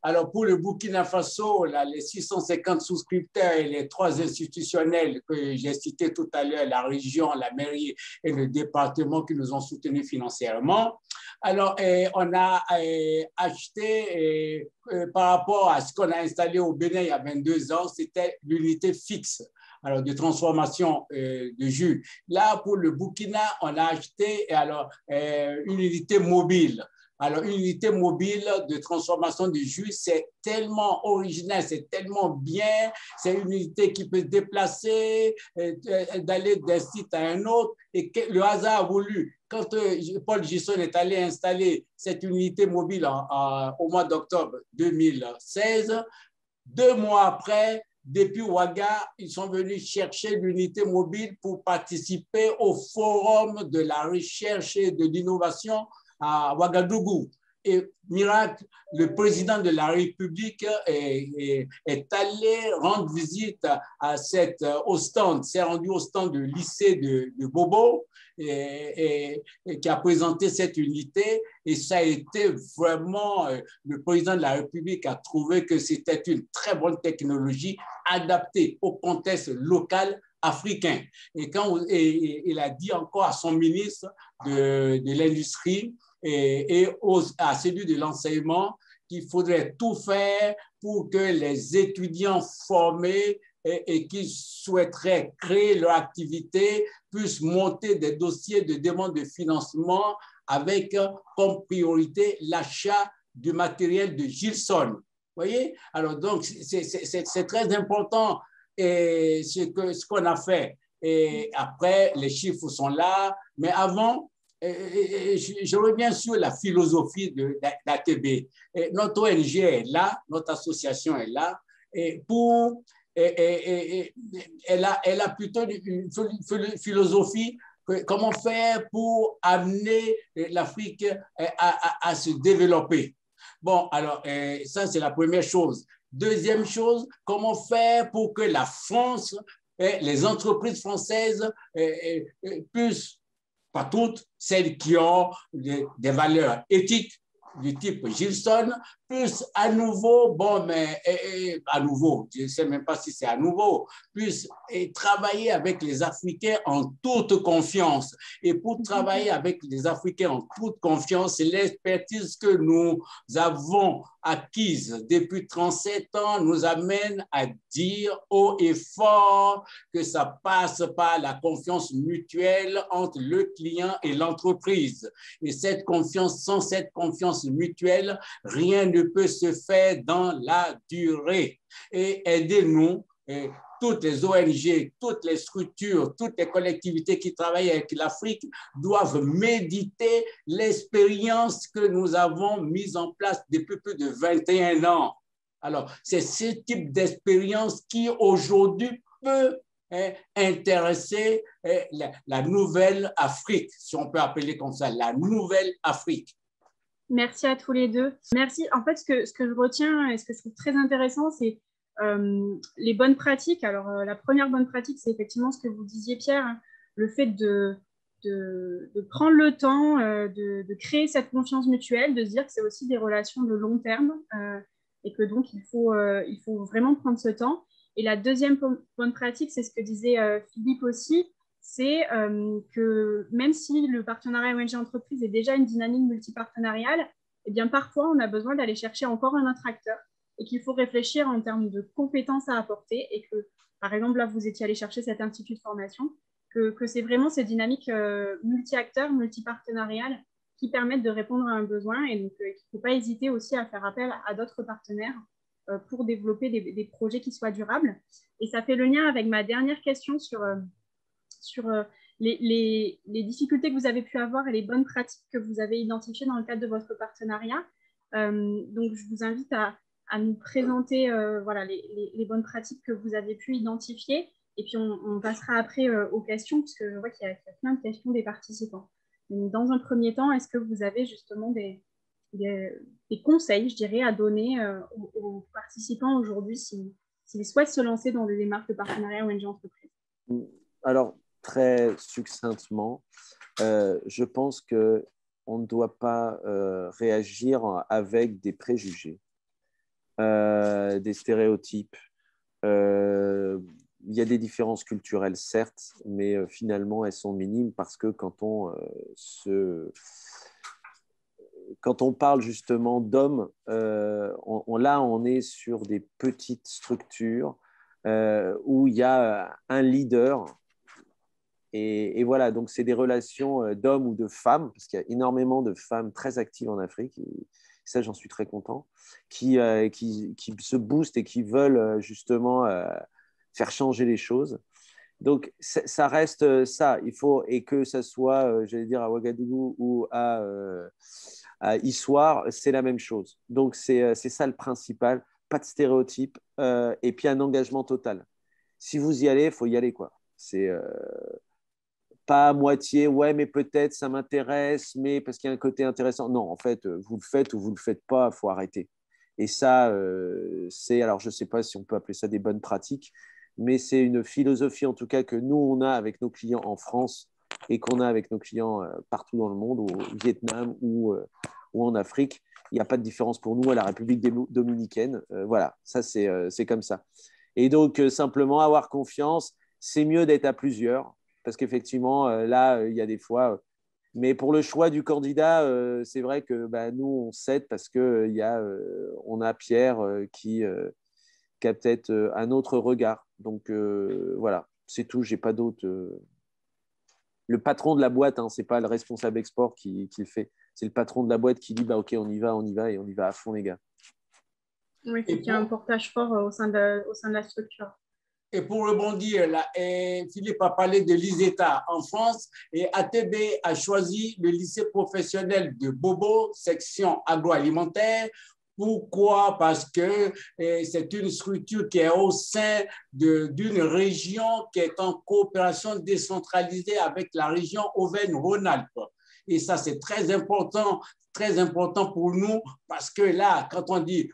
alors pour le Burkina Faso, là, les 650 souscripteurs et les 3 institutionnels que j'ai cités tout à l'heure, la région, la mairie et le département qui nous ont soutenus financièrement, alors on a acheté, par rapport à ce qu'on a installé au Bénin il y a 22 ans, c'était l'unité fixe. Alors, de transformation de jus. Là, pour le Burkina, on a acheté une unité mobile. Alors, une unité mobile de transformation de jus, c'est tellement original, c'est tellement bien. C'est une unité qui peut se déplacer, d'aller d'un site à un autre. Et que le hasard a voulu, quand Paul Gisson est allé installer cette unité mobile au mois d'octobre 2016, 2 mois après, depuis Ouaga, ils sont venus chercher l'unité mobile pour participer au forum de la recherche et de l'innovation à Ouagadougou. Et miracle, le président de la République est allé rendre visite au stand, s'est rendu au stand du lycée de Bobo et qui a présenté cette unité. Et ça a été vraiment, le président de la République a trouvé que c'était une très bonne technologie adaptée au contexte local africain. Et il a dit encore à son ministre de l'Industrie et à celui de l'enseignement qu'il faudrait tout faire pour que les étudiants formés et qui souhaiteraient créer leur activité puissent monter des dossiers de demande de financement avec comme priorité l'achat du matériel de Gilson. Vous voyez? Alors, donc, c'est très important et ce qu'on a fait. Et après, les chiffres sont là, mais avant, je reviens sur la philosophie de l'ATB. Notre ONG est là, notre association est là, et elle a plutôt une philosophie comment faire pour amener l'Afrique à se développer. Bon, alors, ça, c'est la première chose. Deuxième chose, comment faire pour que la France, les entreprises françaises puissent, pas toutes, celles qui ont des valeurs éthiques du type Gilson, puissent à nouveau, à nouveau, je ne sais même pas si c'est à nouveau, puissent travailler avec les Africains en toute confiance. Et pour travailler avec les Africains en toute confiance, l'expertise que nous avons acquise depuis 37 ans nous amène à dire haut et fort que ça passe par la confiance mutuelle entre le client et l'entreprise. Et cette confiance, sans cette confiance mutuelle, rien ne peut se faire dans la durée. Et aidez-nous, toutes les ONG, toutes les structures, toutes les collectivités qui travaillent avec l'Afrique doivent méditer l'expérience que nous avons mise en place depuis plus de 21 ans. Alors, c'est ce type d'expérience qui aujourd'hui peut intéresser la nouvelle Afrique, si on peut appeler comme ça, la nouvelle Afrique. Merci à tous les deux. Merci. En fait, ce que je retiens et ce que je trouve très intéressant, c'est les bonnes pratiques. Alors, la première bonne pratique, c'est effectivement ce que vous disiez, Pierre, hein, le fait de prendre le temps de créer cette confiance mutuelle, de se dire que c'est aussi des relations de long terme et que donc il faut vraiment prendre ce temps. Et la deuxième bonne pratique, c'est ce que disait Philippe aussi, c'est que même si le partenariat ONG-entreprise est déjà une dynamique multipartenariale, eh bien parfois on a besoin d'aller chercher encore un autre acteur et qu'il faut réfléchir en termes de compétences à apporter et que, par exemple, là, vous étiez allé chercher cet institut de formation, que c'est vraiment ces dynamiques multi-acteurs, multipartenariales qui permettent de répondre à un besoin et donc il ne faut pas hésiter aussi à faire appel à d'autres partenaires pour développer des projets qui soient durables. Et ça fait le lien avec ma dernière question sur les difficultés que vous avez pu avoir et les bonnes pratiques que vous avez identifiées dans le cadre de votre partenariat. Donc, je vous invite à nous présenter voilà, les bonnes pratiques que vous avez pu identifier. Et puis, on passera après aux questions, parce que je vois qu'il y a plein de questions des participants. Donc, dans un premier temps, est-ce que vous avez justement des conseils, je dirais, à donner aux participants aujourd'hui s'ils souhaitent se lancer dans des démarches de partenariat ONG-entreprise? Alors, très succinctement, je pense qu'on ne doit pas réagir avec des préjugés, des stéréotypes. Il y a des différences culturelles, certes, mais finalement, elles sont minimes parce que quand on parle justement d'hommes, là, on est sur des petites structures où il y a un leader Et voilà, donc c'est des relations d'hommes ou de femmes, parce qu'il y a énormément de femmes très actives en Afrique, et ça j'en suis très content, qui se boostent et qui veulent justement faire changer les choses. Donc ça reste ça, il faut, et que ça soit, j'allais dire, à Ouagadougou ou à Issoire, c'est la même chose. Donc c'est ça le principal, pas de stéréotypes, et puis un engagement total. Si vous y allez, il faut y aller, quoi. C'est pas à moitié, ouais, mais peut-être ça m'intéresse, mais parce qu'il y a un côté intéressant. Non, en fait, vous le faites ou vous le faites pas, il faut arrêter. Et ça, c'est, alors je sais pas si on peut appeler ça des bonnes pratiques, mais c'est une philosophie en tout cas que nous, on a avec nos clients en France et qu'on a avec nos clients partout dans le monde, au Vietnam ou en Afrique. Il n'y a pas de différence pour nous à la République dominicaine. Voilà, ça c'est comme ça. Et donc, simplement avoir confiance, c'est mieux d'être à plusieurs, parce qu'effectivement, là, il y a des fois. Mais pour le choix du candidat, c'est vrai que nous, on cède parce qu'on a Pierre qui a peut-être un autre regard. Donc, voilà, c'est tout. J'ai pas d'autre. Le patron de la boîte, hein, c'est pas le responsable export qui le fait. C'est le patron de la boîte qui dit OK, on y va, et on y va à fond, les gars. Oui, il y a un portage fort au sein de la structure. Et pour rebondir, là, Philippe a parlé de l'ISETA en France et ATB a choisi le lycée professionnel de Bobo, section agroalimentaire. Pourquoi? Parce que c'est une structure qui est au sein d'une région qui est en coopération décentralisée avec la région Auvergne-Rhône-Alpes. Et ça, c'est très important pour nous parce que là, quand on dit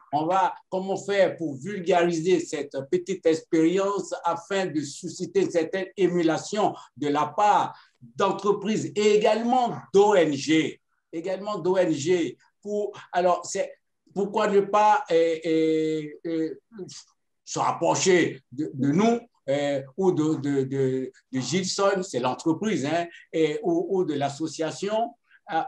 comment faire pour vulgariser cette petite expérience afin de susciter une certaine émulation de la part d'entreprises et également d'ONG, alors pourquoi ne pas se rapprocher de nous ou de Gilson, c'est l'entreprise, hein, ou de l'association,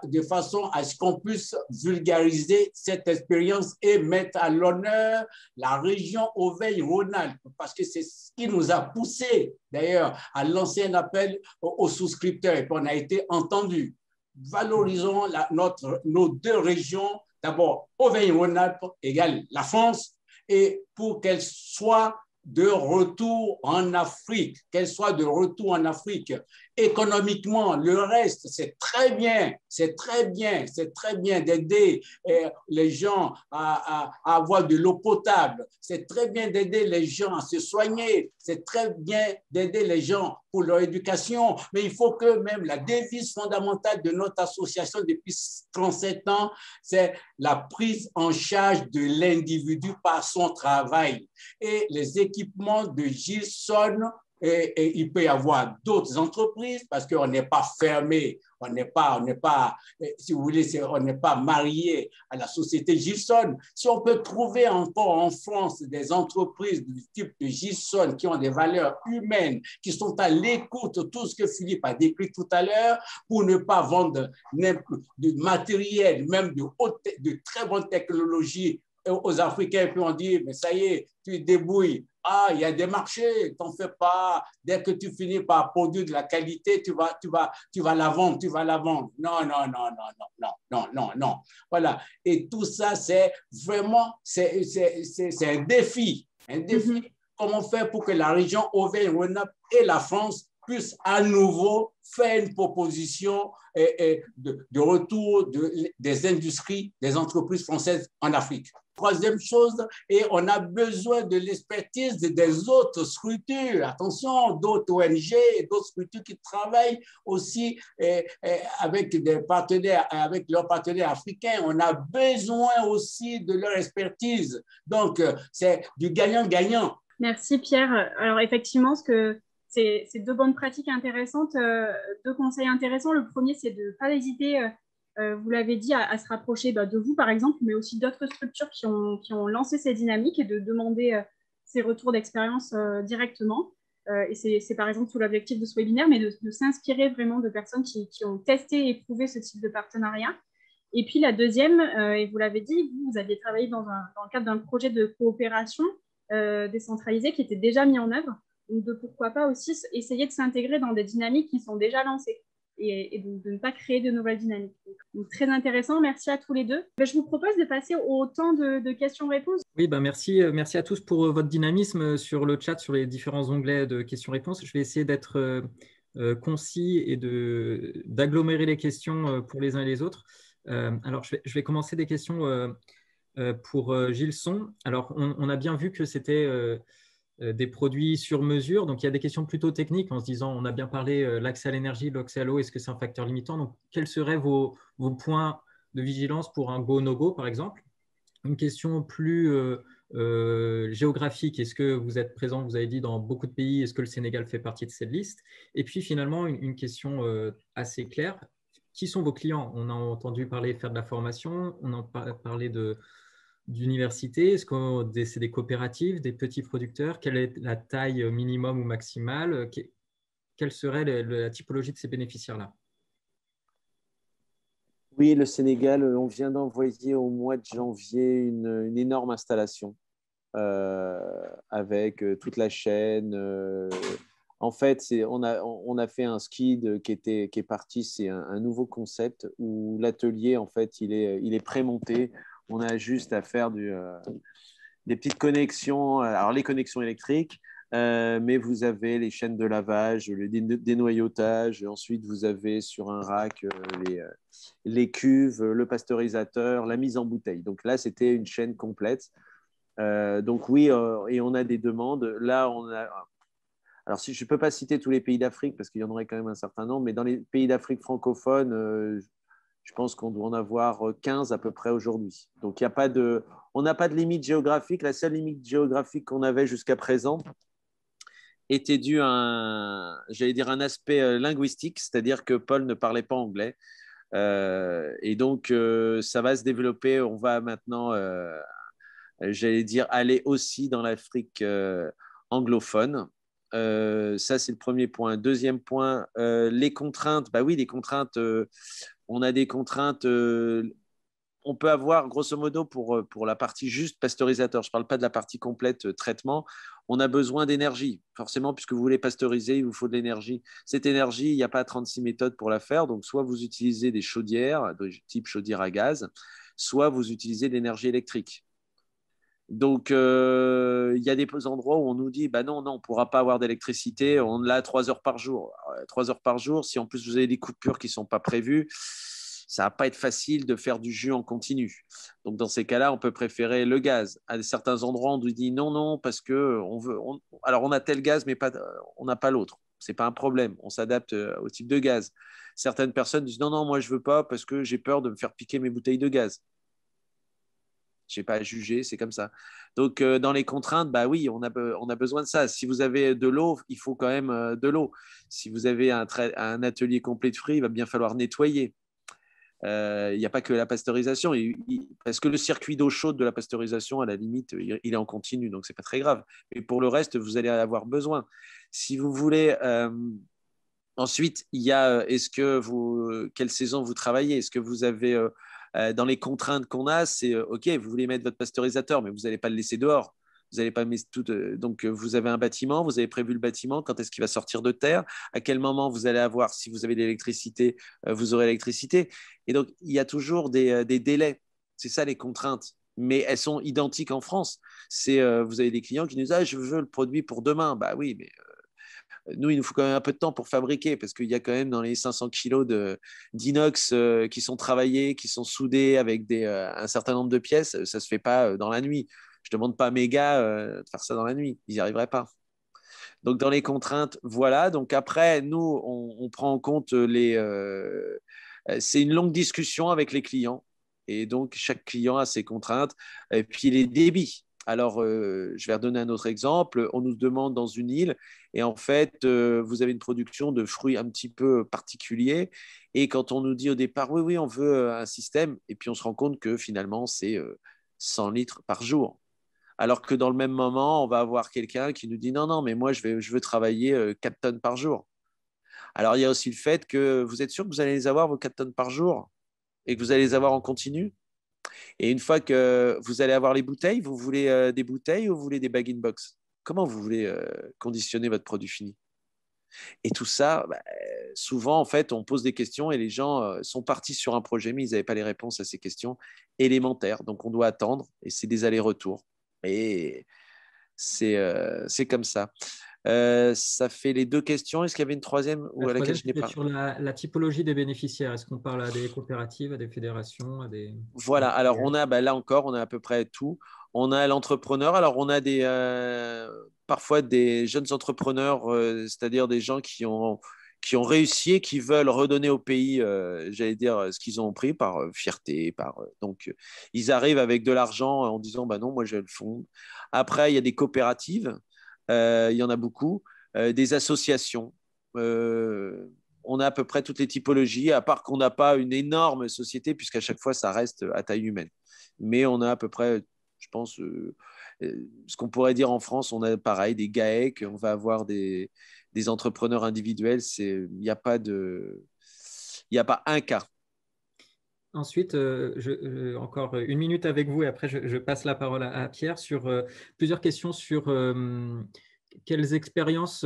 de façon à ce qu'on puisse vulgariser cette expérience et mettre à l'honneur la région Auvergne-Rhône-Alpes, parce que c'est ce qui nous a poussé d'ailleurs à lancer un appel aux souscripteurs, et puis on a été entendus. Valorisons nos deux régions, d'abord Auvergne-Rhône-Alpes égale la France, et pour qu'elle soit de retour en Afrique, Économiquement, le reste, c'est très bien d'aider les gens à avoir de l'eau potable, c'est très bien d'aider les gens à se soigner, c'est très bien d'aider les gens pour leur éducation, mais il faut que même la devise fondamentale de notre association depuis 37 ans, c'est la prise en charge de l'individu par son travail. Et les équipements de Gilson, et il peut y avoir d'autres entreprises parce qu'on n'est pas fermé, on n'est pas, si vous voulez, on n'est pas marié à la société Gilson. Si on peut trouver encore en France des entreprises du type de Gilson qui ont des valeurs humaines, qui sont à l'écoute de tout ce que Philippe a décrit tout à l'heure, pour ne pas vendre du matériel, même de très bonne technologie aux Africains, et puis on dit, mais ça y est, tu te débrouilles. Ah, il y a des marchés, t'en fais pas. Dès que tu finis par produire de la qualité, tu vas la vendre. Non. Voilà. Et tout ça, c'est vraiment, c'est un défi. Comment faire pour que la région Auvergne-Rhône-Alpes et la France puissent à nouveau faire une proposition de retour des industries, des entreprises françaises en Afrique. Troisième chose, et on a besoin de l'expertise des autres structures, attention, d'autres ONG et d'autres structures qui travaillent aussi avec des partenaires, avec leurs partenaires africains. On a besoin aussi de leur expertise. Donc, c'est du gagnant-gagnant. Merci Pierre. Alors effectivement, c'est deux bonnes pratiques intéressantes, deux conseils intéressants. Le premier, c'est de ne pas hésiter, vous l'avez dit, à se rapprocher de vous, par exemple, mais aussi d'autres structures qui ont lancé ces dynamiques et de demander ces retours d'expérience directement. Et c'est par exemple sous l'objectif de ce webinaire, mais de s'inspirer vraiment de personnes qui ont testé et éprouvé ce type de partenariat. Et puis la deuxième, et vous l'avez dit, vous aviez travaillé dans le cadre d'un projet de coopération décentralisé qui était déjà mis en œuvre. Donc, de pourquoi pas aussi essayer de s'intégrer dans des dynamiques qui sont déjà lancées et donc de ne pas créer de nouvelles dynamiques. Donc, très intéressant. Merci à tous les deux. Je vous propose de passer au temps de questions-réponses. Oui, merci à tous pour votre dynamisme sur le chat, sur les différents onglets de questions-réponses. Je vais essayer d'être concis et d'agglomérer les questions pour les uns et les autres. Alors, je vais commencer des questions pour Gilson. Alors, on a bien vu que c'était des produits sur mesure. Donc, il y a des questions plutôt techniques en se disant, on a bien parlé l'accès à l'énergie, l'accès à l'eau, est-ce que c'est un facteur limitant? Donc, quels seraient vos points de vigilance pour un go, no-go, par exemple? Une question plus géographique, est-ce que vous êtes présent, vous avez dit, dans beaucoup de pays, est-ce que le Sénégal fait partie de cette liste? Et puis, finalement, une question assez claire. Qui sont vos clients? On a entendu parler de faire de la formation, on a parlé d'université. Est-ce que c'est des coopératives, des petits producteurs? Quelle est la taille minimum ou maximale? Quelle serait la typologie de ces bénéficiaires-là? Oui, le Sénégal, on vient d'envoyer au mois de janvier une énorme installation avec toute la chaîne. En fait, on a fait un skid qui est parti. C'est un nouveau concept où l'atelier, en fait, il est prémonté. On a juste à faire des petites connexions, alors les connexions électriques, mais vous avez les chaînes de lavage, le dénoyautage, ensuite vous avez sur un rack les cuves, le pasteurisateur, la mise en bouteille. Donc là, c'était une chaîne complète. Donc oui, et on a des demandes. Là, alors si je ne peux pas citer tous les pays d'Afrique, parce qu'il y en aurait quand même un certain nombre, mais dans les pays d'Afrique francophone, je pense qu'on doit en avoir 15 à peu près aujourd'hui. Donc, on n'a pas de limite géographique. La seule limite géographique qu'on avait jusqu'à présent était due à un aspect linguistique, c'est-à-dire que Paul ne parlait pas anglais. Et donc, ça va se développer. On va maintenant, aller aussi dans l'Afrique anglophone. Ça, c'est le premier point. Deuxième point, les contraintes. Bah oui, les contraintes. On a des contraintes. On peut avoir, grosso modo, pour la partie juste pasteurisateur, je ne parle pas de la partie complète traitement, on a besoin d'énergie. Forcément, puisque vous voulez pasteuriser, il vous faut de l'énergie. Cette énergie, il n'y a pas 36 méthodes pour la faire. Donc, soit vous utilisez des chaudières, de type chaudière à gaz, soit vous utilisez de l'énergie électrique. Donc, il y a des endroits où on nous dit, bah non, on ne pourra pas avoir d'électricité, on l'a 3 heures par jour. 3 heures par jour, si en plus vous avez des coupures qui ne sont pas prévues, ça ne va pas être facile de faire du jus en continu. Donc, dans ces cas-là, on peut préférer le gaz. À certains endroits, on nous dit non, non, parce que alors on a tel gaz, mais on n'a pas l'autre. Ce n'est pas un problème, on s'adapte au type de gaz. Certaines personnes disent non, non, moi je ne veux pas parce que j'ai peur de me faire piquer mes bouteilles de gaz. Je n'ai pas à juger, c'est comme ça. Donc, dans les contraintes, bah oui, on a besoin de ça. Si vous avez de l'eau, il faut quand même de l'eau. Si vous avez un atelier complet de fruits, il va bien falloir nettoyer. Il n'y a pas que la pasteurisation, parce que le circuit d'eau chaude de la pasteurisation, à la limite, il est en continu, donc ce n'est pas très grave. Mais pour le reste, vous allez avoir besoin. Si vous voulez... ensuite, il y a quelle saison vous travaillez? Est-ce que vous avez... dans les contraintes qu'on a, c'est OK, vous voulez mettre votre pasteurisateur, mais vous n'allez pas le laisser dehors. Vous n'allez pas mettre tout. Donc, vous avez un bâtiment, vous avez prévu le bâtiment, quand est-ce qu'il va sortir de terre, à quel moment vous allez avoir, si vous avez de l'électricité, vous aurez l'électricité. Et donc, il y a toujours des délais. C'est ça les contraintes. Mais elles sont identiques en France. Vous avez des clients qui nous disent ah, je veux le produit pour demain. Bah oui, mais nous, il nous faut quand même un peu de temps pour fabriquer parce qu'il y a quand même dans les 500 kilos d'inox qui sont travaillés, qui sont soudés avec un certain nombre de pièces. Ça ne se fait pas dans la nuit. Je ne demande pas à mes gars de faire ça dans la nuit. Ils n'y arriveraient pas. Donc, dans les contraintes, voilà. Donc, après, nous, on prend en compte c'est une longue discussion avec les clients. Et donc, chaque client a ses contraintes. Et puis, les débits. Alors, je vais redonner un autre exemple. On nous demande dans une île, et en fait, vous avez une production de fruits un petit peu particulier. Et quand on nous dit au départ, oui, oui, on veut un système, et puis on se rend compte que finalement, c'est 100 litres par jour. Alors que dans le même moment, on va avoir quelqu'un qui nous dit, non, non, mais moi, je veux travailler 4 tonnes par jour. Alors, il y a aussi le fait que vous êtes sûr que vous allez les avoir, vos 4 tonnes par jour, et que vous allez les avoir en continu. Et une fois que vous allez avoir les bouteilles, vous voulez des bouteilles ou vous voulez des bag-in-box? comment vous voulez conditionner votre produit fini? Et tout ça, souvent, en fait, on pose des questions et les gens sont partis sur un projet, mais ils n'avaient pas les réponses à ces questions élémentaires. Donc, on doit attendre et c'est des allers-retours. Et c'est comme ça. Ça fait les deux questions. Est-ce qu'il y avait une troisième ou La à laquelle troisième, je n'ai c'était pas? sur la typologie des bénéficiaires. Est-ce qu'on parle à des coopératives, à des fédérations, à des Voilà, alors on a, là encore, on a à peu près tout. On a l'entrepreneur, alors on a parfois des jeunes entrepreneurs, c'est-à-dire des gens qui ont réussi et qui veulent redonner au pays, j'allais dire, ce qu'ils ont pris par fierté. Donc, ils arrivent avec de l'argent en disant, bah non, moi je le fonds. Après, il y a des coopératives, il y en a beaucoup, des associations. On a à peu près toutes les typologies, à part qu'on n'a pas une énorme société, puisqu'à chaque fois, ça reste à taille humaine. Mais on a à peu près, je pense, ce qu'on pourrait dire en France, on a pareil, des GAEC, on va avoir des entrepreneurs individuels. Il n'y a pas un cas. Ensuite, encore une minute avec vous et après je passe la parole à Pierre sur plusieurs questions sur quelles expériences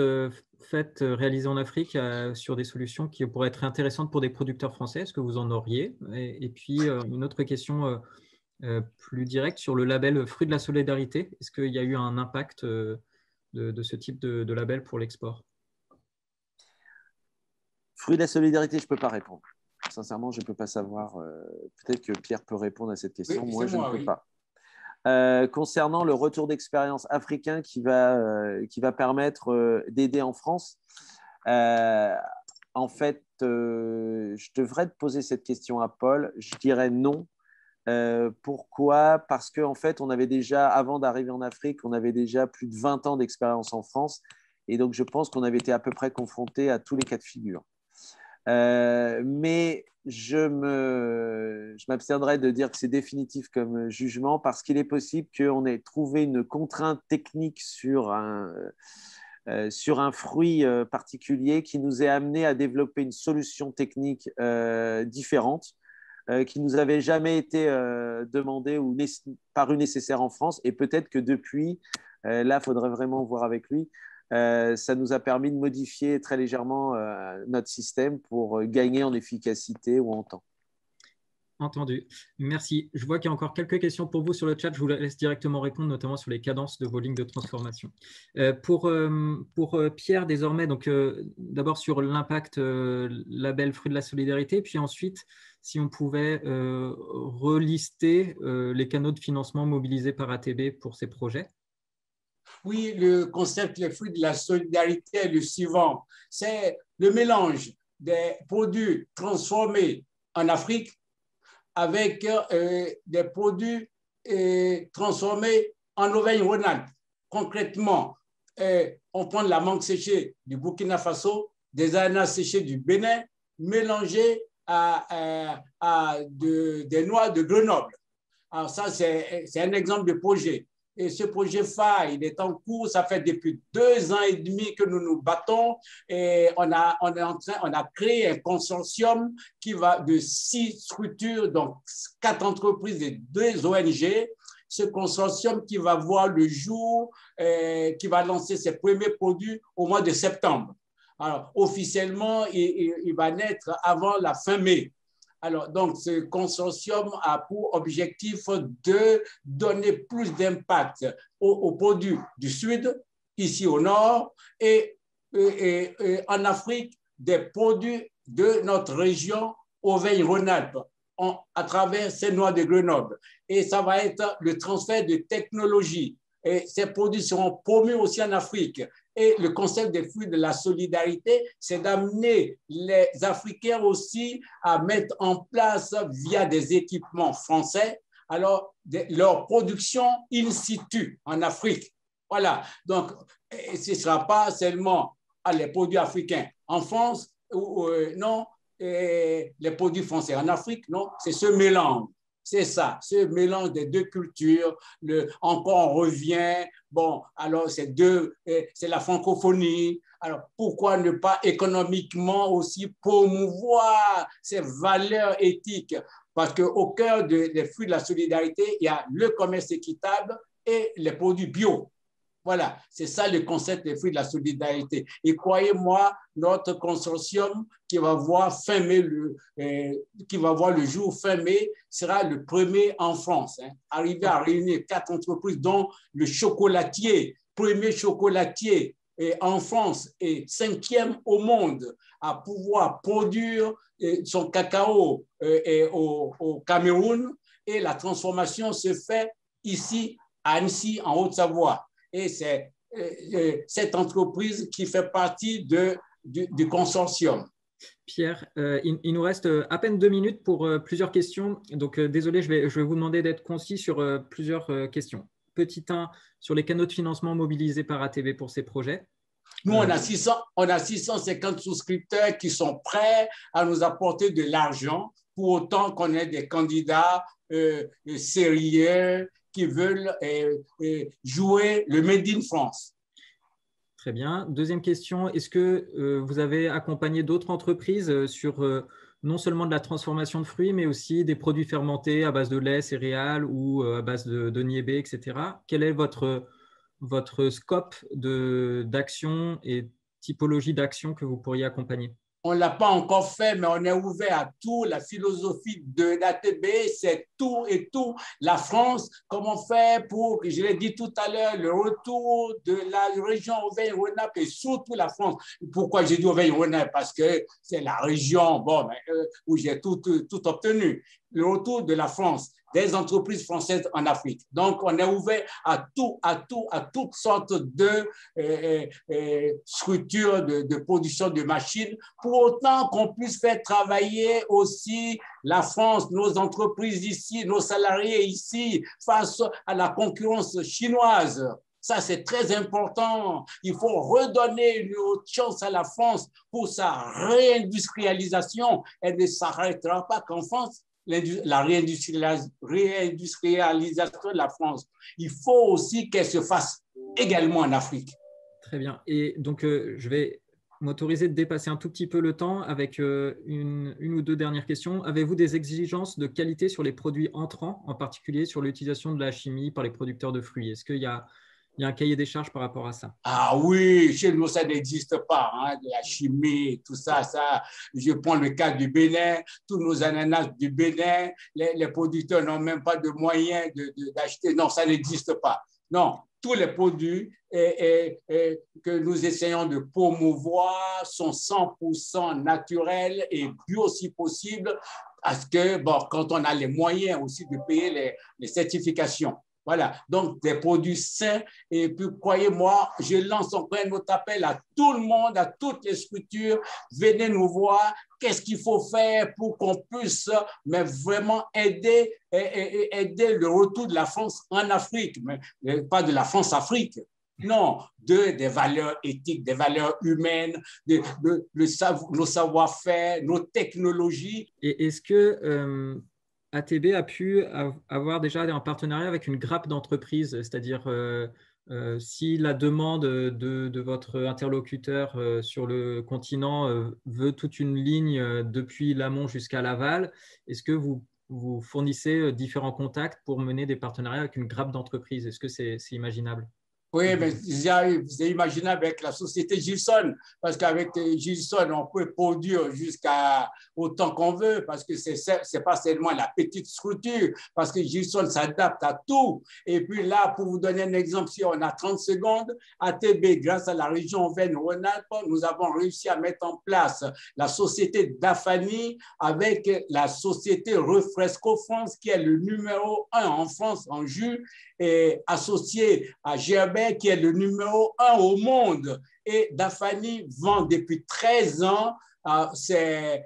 faites, réalisées en Afrique sur des solutions qui pourraient être intéressantes pour des producteurs français. Est-ce que vous en auriez? Et puis, une autre question plus directe sur le label Fruit de la solidarité. Est-ce qu'il y a eu un impact de ce type de label pour l'export? Fruit de la solidarité, je ne peux pas répondre. Sincèrement, je ne peux pas savoir. Peut-être que Pierre peut répondre à cette question. Oui, moi, je ne peux oui. pas. Concernant le retour d'expérience africain qui va permettre d'aider en France, en fait, je devrais te poser cette question à Paul. Je dirais non. Pourquoi? Parce qu'en fait, on avait déjà, avant d'arriver en Afrique, on avait déjà plus de 20 ans d'expérience en France. Et donc, je pense qu'on avait été à peu près confronté à tous les cas de figure. Mais je m'abstiendrai de dire que c'est définitif comme jugement parce qu'il est possible qu'on ait trouvé une contrainte technique sur un fruit particulier qui nous ait amené à développer une solution technique différente qui nous avait jamais été demandée ou paru nécessaire en France. Et peut-être que depuis, là, il faudrait vraiment voir avec lui, ça nous a permis de modifier très légèrement notre système pour gagner en efficacité ou en temps. Entendu. Merci. Je vois qu'il y a encore quelques questions pour vous sur le chat. Je vous laisse directement répondre, notamment sur les cadences de vos lignes de transformation. Pour Pierre, désormais, donc d'abord sur l'impact label Fruit de la solidarité, puis ensuite, si on pouvait relister les canaux de financement mobilisés par ATB pour ces projets. Oui, le concept les fruits de la solidarité est le suivant. C'est le mélange des produits transformés en Afrique avec des produits transformés en Auvergne-Rhône-Alpes. Concrètement, on prend de la mangue séchée du Burkina Faso, des ananas séchés du Bénin, mélangés à des noix de Grenoble. Alors ça, c'est un exemple de projet. Et ce projet phare, il est en cours. Ça fait depuis 2 ans et demi que nous nous battons. Et on a créé un consortium qui va de 6 structures, donc 4 entreprises et 2 ONG. Ce consortium qui va voir le jour, qui va lancer ses premiers produits au mois de septembre. Alors, officiellement, il va naître avant la fin mai. Alors, donc, ce consortium a pour objectif de donner plus d'impact aux produits du Sud, ici au Nord, et en Afrique, des produits de notre région Auvergne-Rhône-Alpes à travers ces noix de Grenoble. Et ça va être le transfert de technologie. Et ces produits seront promus aussi en Afrique. Et le concept des fruits de la solidarité, c'est d'amener les Africains aussi à mettre en place, via des équipements français, alors leur production in situ en Afrique. Voilà. Donc, ce ne sera pas seulement les produits africains en France, non, les produits français en Afrique, non, c'est ce mélange. C'est ça, ce mélange des deux cultures. Encore on revient, bon, alors c'est la francophonie. Alors pourquoi ne pas économiquement aussi promouvoir ces valeurs éthiques? Parce qu'au cœur des fruits de la solidarité, il y a le commerce équitable et les produits bio. Voilà, c'est ça le concept des fruits de la solidarité. Et croyez-moi, notre consortium qui va voir le jour fin mai sera le premier en France. Arriver à réunir 4 entreprises, dont le chocolatier, premier chocolatier en France et 5e au monde à pouvoir produire son cacao au Cameroun, et la transformation se fait ici à Annecy, en Haute-Savoie. Et c'est cette entreprise qui fait partie du consortium. Pierre, il nous reste à peine 2 minutes pour plusieurs questions. Donc, désolé, je vais vous demander d'être concis sur plusieurs questions. Petit 1, sur les canaux de financement mobilisés par ATB pour ces projets. Nous, on a 650 souscripteurs qui sont prêts à nous apporter de l'argent, pour autant qu'on ait des candidats sérieux qui veulent jouer le Made in France. Très bien. Deuxième question, est-ce que vous avez accompagné d'autres entreprises sur non seulement de la transformation de fruits, mais aussi des produits fermentés à base de lait, céréales ou à base de niébé, etc. Quel est votre scope d'action et typologie d'action que vous pourriez accompagner? On ne l'a pas encore fait, mais on est ouvert à tout. La philosophie de l'ATB, c'est tout et tout. La France, comment faire pour, je l'ai dit tout à l'heure, le retour de la région Auvergne-Rhône-Alpes et surtout la France. Pourquoi j'ai dit Auvergne-Rhône-Alpes? Parce que c'est la région où j'ai tout obtenu. Le retour de la France, des entreprises françaises en Afrique. Donc, on est ouvert à toutes sortes de structures de production de machines, pour autant qu'on puisse faire travailler aussi la France, nos entreprises ici, nos salariés ici, face à la concurrence chinoise. Ça, c'est très important. Il faut redonner une autre chance à la France pour sa réindustrialisation. Elle ne s'arrêtera pas qu'en France. La réindustrialisation de la France. Il faut aussi qu'elle se fasse également en Afrique. Très bien. Et donc, je vais m'autoriser de dépasser un tout petit peu le temps avec une ou deux dernières questions. Avez-vous des exigences de qualité sur les produits entrants, en particulier sur l'utilisation de la chimie par les producteurs de fruits? Est-ce qu'il y a un cahier des charges par rapport à ça? Ah oui, chez nous, ça n'existe pas, de la chimie, tout ça. Je prends le cas du Bénin, tous nos ananas du Bénin, les producteurs n'ont même pas de moyens d'acheter. Non, ça n'existe pas. Non, tous les produits que nous essayons de promouvoir sont 100% naturels et bio si possible, parce que, quand on a les moyens aussi de payer les certifications. Voilà, donc des produits sains. Et puis, croyez-moi, je lance encore un autre appel à tout le monde, à toutes les structures. Venez nous voir. Qu'est-ce qu'il faut faire pour qu'on puisse vraiment aider le retour de la France en Afrique, mais pas de la France-Afrique. Non, des valeurs éthiques, des valeurs humaines, nos savoir-faire, nos technologies. Et est-ce que ATB a pu avoir déjà un partenariat avec une grappe d'entreprises, c'est-à-dire si la demande de votre interlocuteur sur le continent veut toute une ligne depuis l'amont jusqu'à l'aval, est-ce que vous fournissez différents contacts pour mener des partenariats avec une grappe d'entreprises? Est-ce que c'est imaginable? Oui, mais c'est imaginable avec la société Gilson, parce qu'avec Gilson, on peut produire jusqu'à autant qu'on veut, parce que c'est pas seulement la petite structure, parce que Gilson s'adapte à tout. Et puis là, pour vous donner un exemple, si on a 30 secondes, ATB, grâce à la région Auvergne-Rhône-Alpes, nous avons réussi à mettre en place la société Dafani avec la société Refresco France, qui est le numéro 1 en France en jus, et associé à Gerber, qui est le numéro 1 au monde. Et Dafani vend depuis 13 ans ses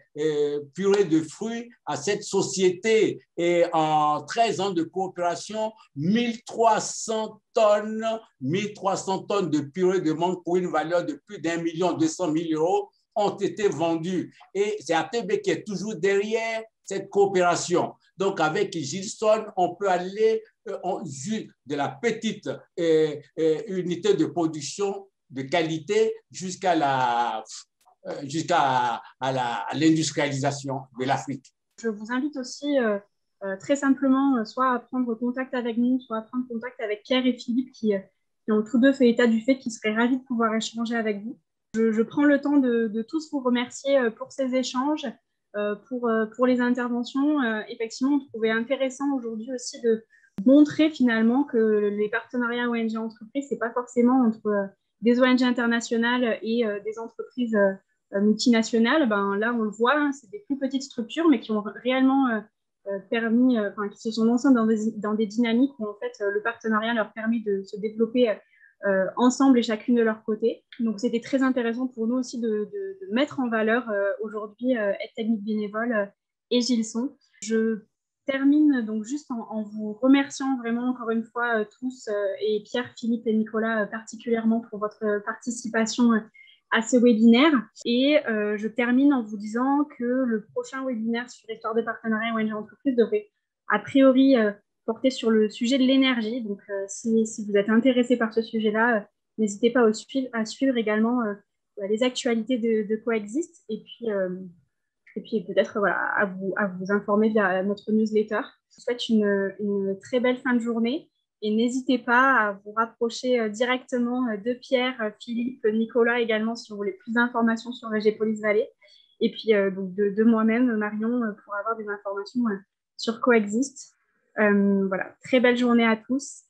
purées de fruits à cette société. Et en 13 ans de coopération, 1300 tonnes de purée de mangue pour une valeur de plus d'1 200 000 € ont été vendues. Et c'est ATB qui est toujours derrière cette coopération. Donc, avec Gilson, on peut aller de la petite unité de production de qualité jusqu'à l'industrialisation de l'Afrique. Je vous invite aussi très simplement soit à prendre contact avec nous, soit à prendre contact avec Pierre et Philippe qui qui ont tous deux fait état du fait qu'ils seraient ravis de pouvoir échanger avec vous. Je prends le temps de tous vous remercier pour ces échanges, pour les interventions. Effectivement, on trouvait intéressant aujourd'hui aussi de montrer finalement que les partenariats ONG-entreprises, ce n'est pas forcément entre des ONG internationales et des entreprises multinationales. Ben, là, on le voit, hein, c'est des plus petites structures, mais qui ont réellement permis, qui se sont lancées dans des dynamiques où en fait, le partenariat leur permet de se développer ensemble et chacune de leur côté. Donc, c'était très intéressant pour nous aussi de mettre en valeur aujourd'hui Aide Technique Bénévole et Gilson. Je termine donc juste en vous remerciant vraiment encore une fois tous et Pierre, Philippe et Nicolas particulièrement pour votre participation à ce webinaire. Et je termine en vous disant que le prochain webinaire sur l'histoire des partenariats ONG entreprises devrait a priori porter sur le sujet de l'énergie. Donc, si vous êtes intéressé par ce sujet-là, n'hésitez pas à suivre également les actualités de Coexist et puis peut-être voilà, à vous informer via notre newsletter. Je vous souhaite une très belle fin de journée et n'hésitez pas à vous rapprocher directement de Pierre, Philippe, Nicolas également si vous voulez plus d'informations sur Police Vallée et puis donc de moi-même, Marion, pour avoir des informations sur Coexist. Voilà, très belle journée à tous